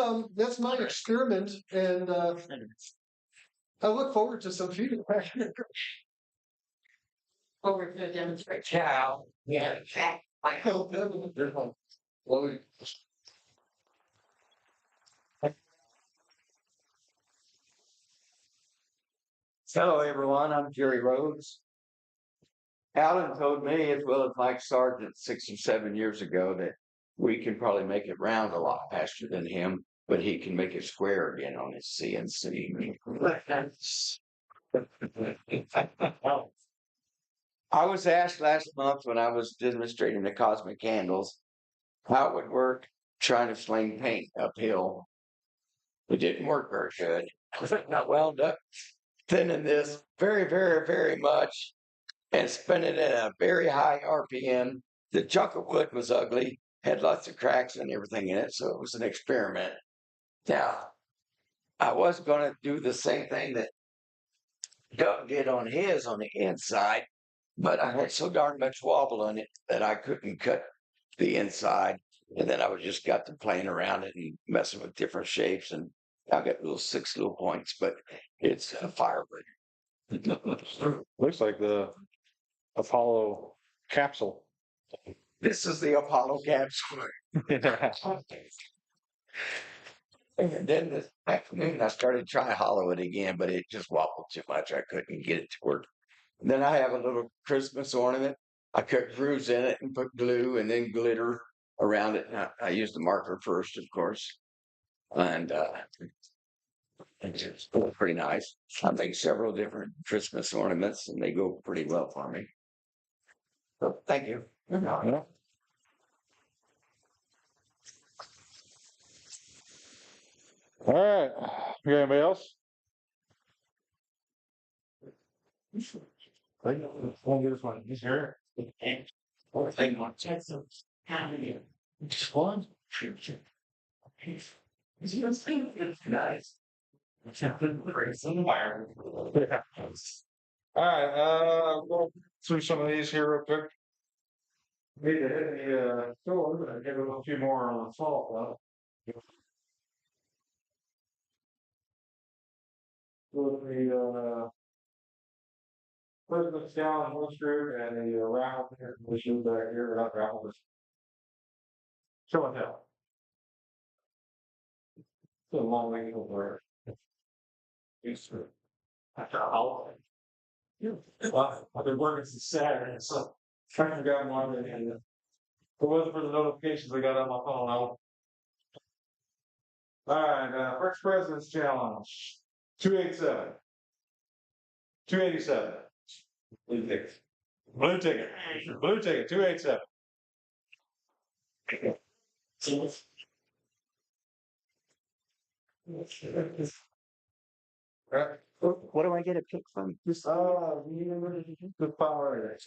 my experiment, and I look forward to some feedback. Over to demonstrate. Ciao. Yeah. I hope. Hello, everyone. I'm Jerry Rhodes. Alan told me, as well as Mike Sargent 6 or 7 years ago, that we can probably make it round a lot faster than him, but he can make it square again on his CNC. I was asked last month when I was demonstrating the cosmic candles how it would work trying to sling paint uphill. It didn't work very good. I wound up thinning this very, very, very much and spinning it at a very high RPM. The chunk of wood was ugly, had lots of cracks and everything in it, so it was an experiment. Now, I was going to do the same thing that Doug did on his on the inside, but I had so darn much wobble in it that I couldn't cut the inside. And then I was just got to playing around it and messing with different shapes. And I got 6 little points, but it's a firewood. Looks like the Apollo capsule. This is the Apollo capsule. And then this afternoon, I started trying to hollow it again, but it just wobbled too much. I couldn't get it to work. And then I have a little Christmas ornament. I cut grooves in it and put glue and then glitter around it. I used the marker first, of course. And it's pretty nice. I make several different Christmas ornaments, and they go pretty well for me. So, thank you. Yeah. All right. You got anybody else? We'll get this one. He's here. Just one. Nice. All right. We'll through some of these here real quick. Need to hit the store and give it a few more on the salt though. With the Christmas gallon wood screw and the raffle machine back here, not raffle, but show and tell. It's a long way to go for it. Yes, sir. After how long? I've been working since Saturday, so trying to figure out one and if it wasn't for the notifications I got on my phone now. All right, first President's Challenge. 287. 287. Blue ticket. Blue ticket. Blue ticket. 287. What do I get a pick from? The power.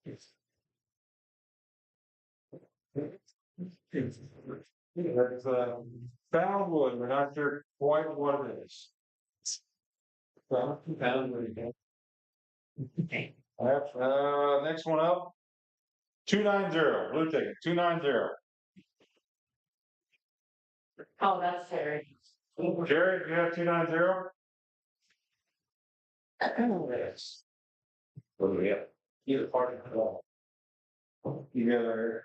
It's found wood, we're not sure quite what it is. Found wood. Next one up. 290, blue ticket, 290. Oh, that's Terry. Jerry, do you have 290? Yes. What do we have? Either part of the wall. You got her.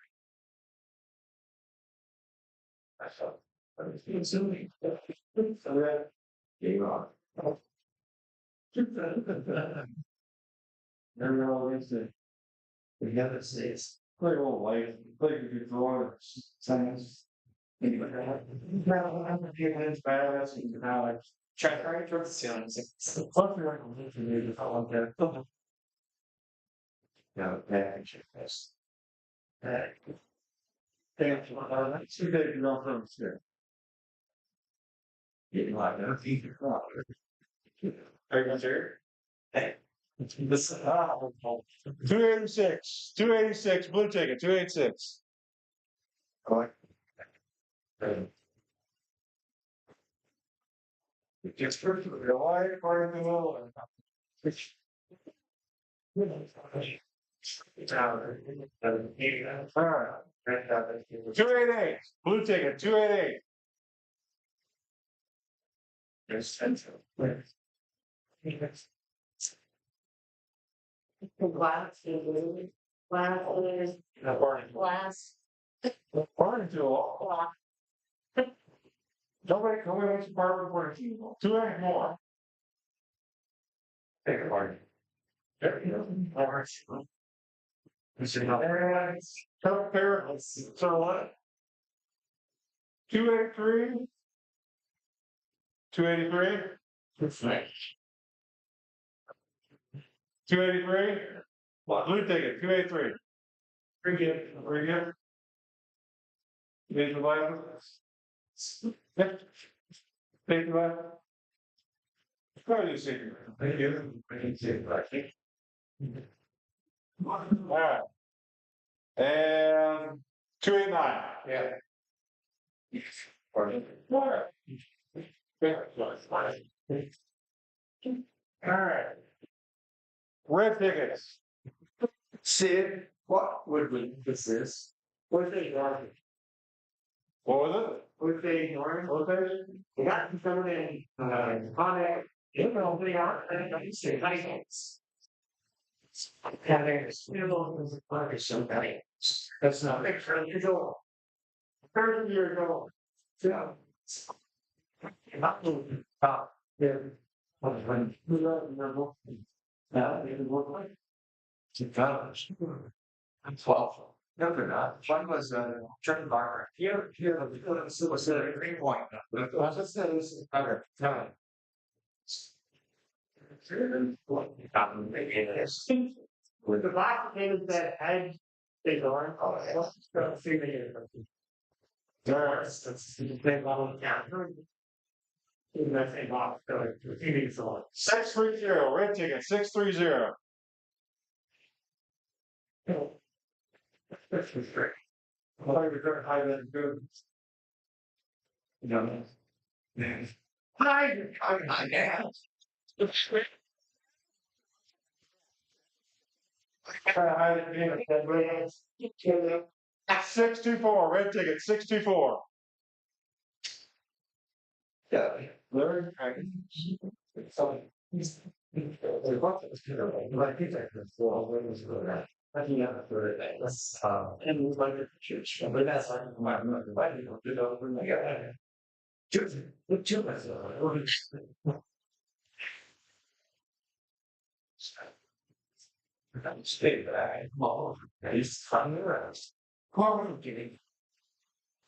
I thought. I was assuming. So that. Game on. Never always say. We never say it's. Play a little light, play a good draw, science. No, I'm a few minutes back, that's now I try to towards the ceiling. It's like I want that. No, check this. That's too big to go from here. Getting like that. Are you sure? Hey. This 286, 286, blue ticket, 286. It's first of The light part of the middle. Alright. 288, blue ticket, 288. Glass. Glass. According to all. Nobody wants to part with 280 more. Take a party. There you go. All right. So what? 283. 283. 283. What? Blue ticket, 283. Free gift. Free gift. Major license. Yep. Major license. Probably secret. Thank you. Alright. And 289. Yeah. Alright. Red tickets. Sid, what would this is? What are they ignoring? What was it? What are they ignoring? What was it? They got someone in, on it, you know, they are, and say, nice. And there's still somebody. That's not big for your door. 30 years old. So. Not moving. There. When you remember. Now, they can work like. $2. I'm 12. No, they're not. One was Chuck Barker. Here, was a green point. But it says, other time. With the black potatoes that had they going, oh, let's go see the year. That's the thing on the counter. Even that thing off, it's on. 630, red ticket, 630. That's great. Well, I was going to hide that good. You know, I'm down. Try to hide it in that red. 624, red ticket, 624. Yeah, Larry, I think that's I think that's for that. That's and it was like a church, but that's like my mother. Don't do that when I got stay back. He's fun around. I'm kidding.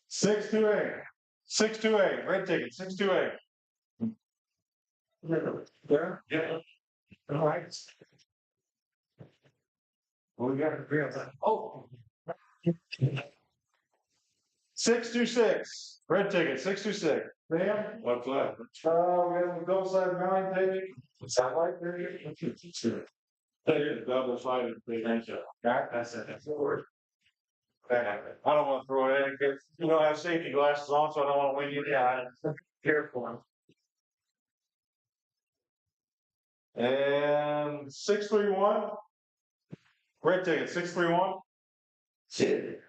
628. 628, red ticket, 628. There, yeah. All right. Well, we got to agree on that. Oh. 626, red ticket, 626. Ma'am? What's that? We have a bill side 9 ticket. What's that like? Double sided. That's the word. I don't want to throw it in because you don't have safety glasses on, so I don't want to wing you. Yeah, careful. And 631. Red ticket 631. Shit.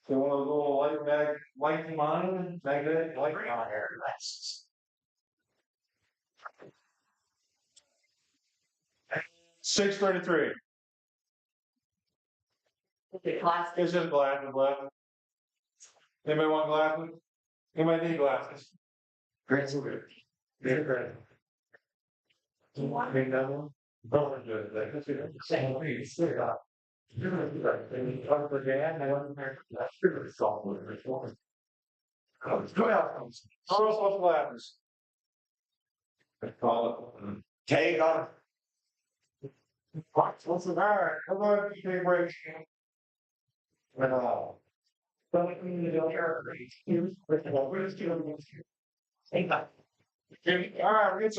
So one of those little light mine, magnetic light mine. 633. It's just glasses left. Anybody want glasses? Anybody need glasses? Great. You want me to know? Oh, good. That's the same thing. You still got. You're going to do that. And you talk to the dad, and I want to make that sugar salt with it. Go out. Show us those glasses. Take on. What's the matter? Come on, keep a break. Well, but we need to go here. We're just doing this. Hey, bye. All right, we get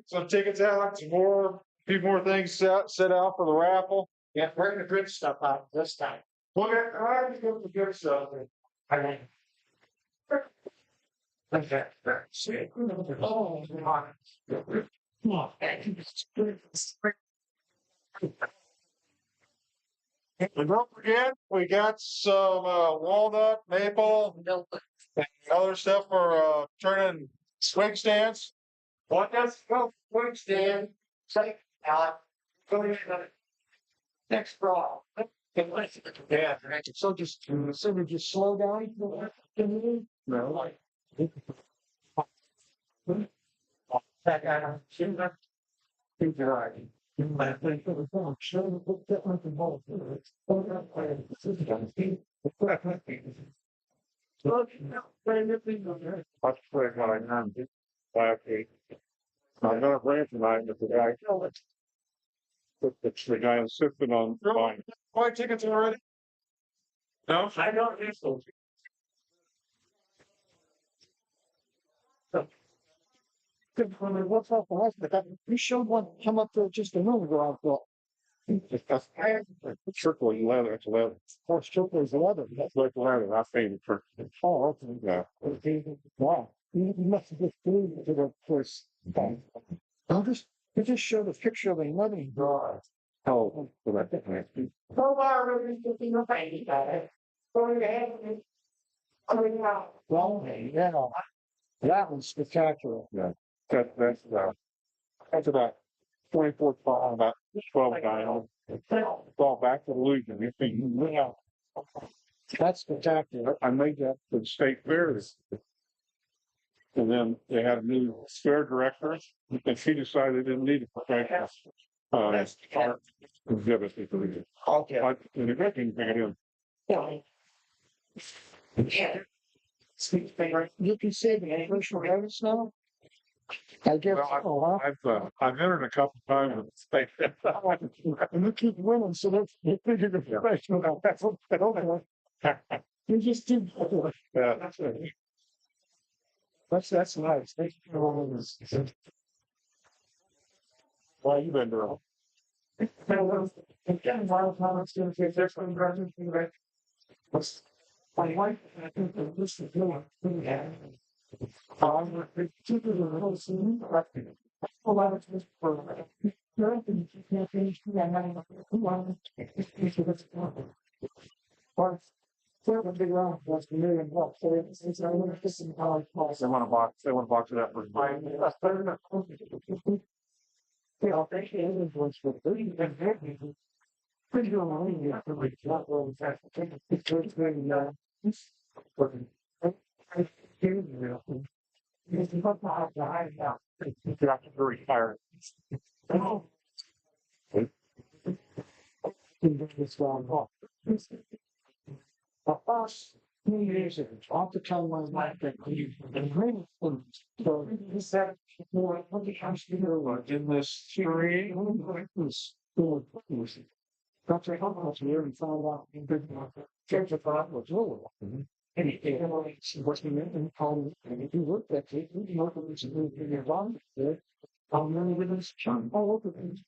some tickets out, some more, a few more things set out for the raffle. Yeah, bring the good stuff out this time. Well, all right, let's get the good stuff. Okay. Okay. See. Oh, come on. And don't forget, we got some walnut, maple, and other stuff for turning swing stands. What does go swing stand? Say, Alec. Go to the next brawl. Yeah, so we just slow down. No. That guy, he's right. I think it was wrong. Show him put that on the ball. That's what I know. Last week. I'm gonna bring it tonight, but the guy. It's the guy insisting on buying. Buy tickets already? No? I don't think so. What's up, but we showed one come up there just a minute ago. I thought, Circle leather, it's leather. oh, Stripper's leather. That's like leather, I think for. Oh, okay. Yeah. Wow. You must have just flew to the first. They just showed a picture of a money draw. Oh, well, that's it. So far, we're just looking at it. So we have coming out. Well, yeah, that was spectacular. Yeah. That's about 24 pounds, about 12 pounds. Fall back to the Legion. You think, yeah. That's spectacular. I made that for the state fairs. And then they had a new fair director, and she decided they didn't need a professional. Art exhibit. Okay. And the great thing is, You can say the English notice now? I guess. well, I've entered a couple times with the state. And you keep winning, so that's you figure the professional out. That's what I don't know. You just did. Yeah, that's it. That's nice. Thank you for Well, you've been doing. My wife, I think the list of doing. Big round was $1 million. So it's I want to see how it falls. They want to box it up for. Yeah, thank you. It was for 30 and pretty good money. Yeah, for like not really fast. It's very I do know. It's not how to hide out. You have to retire. It's going off. The first 2 years ago, off the time my life that you and really so he said, "Well, what the hell's the like in this three? That's a couple of years and found out in big church of God was little. And he what's the name and called and if you look at it, you know, it's in your bond there. I'm really with this John all over things.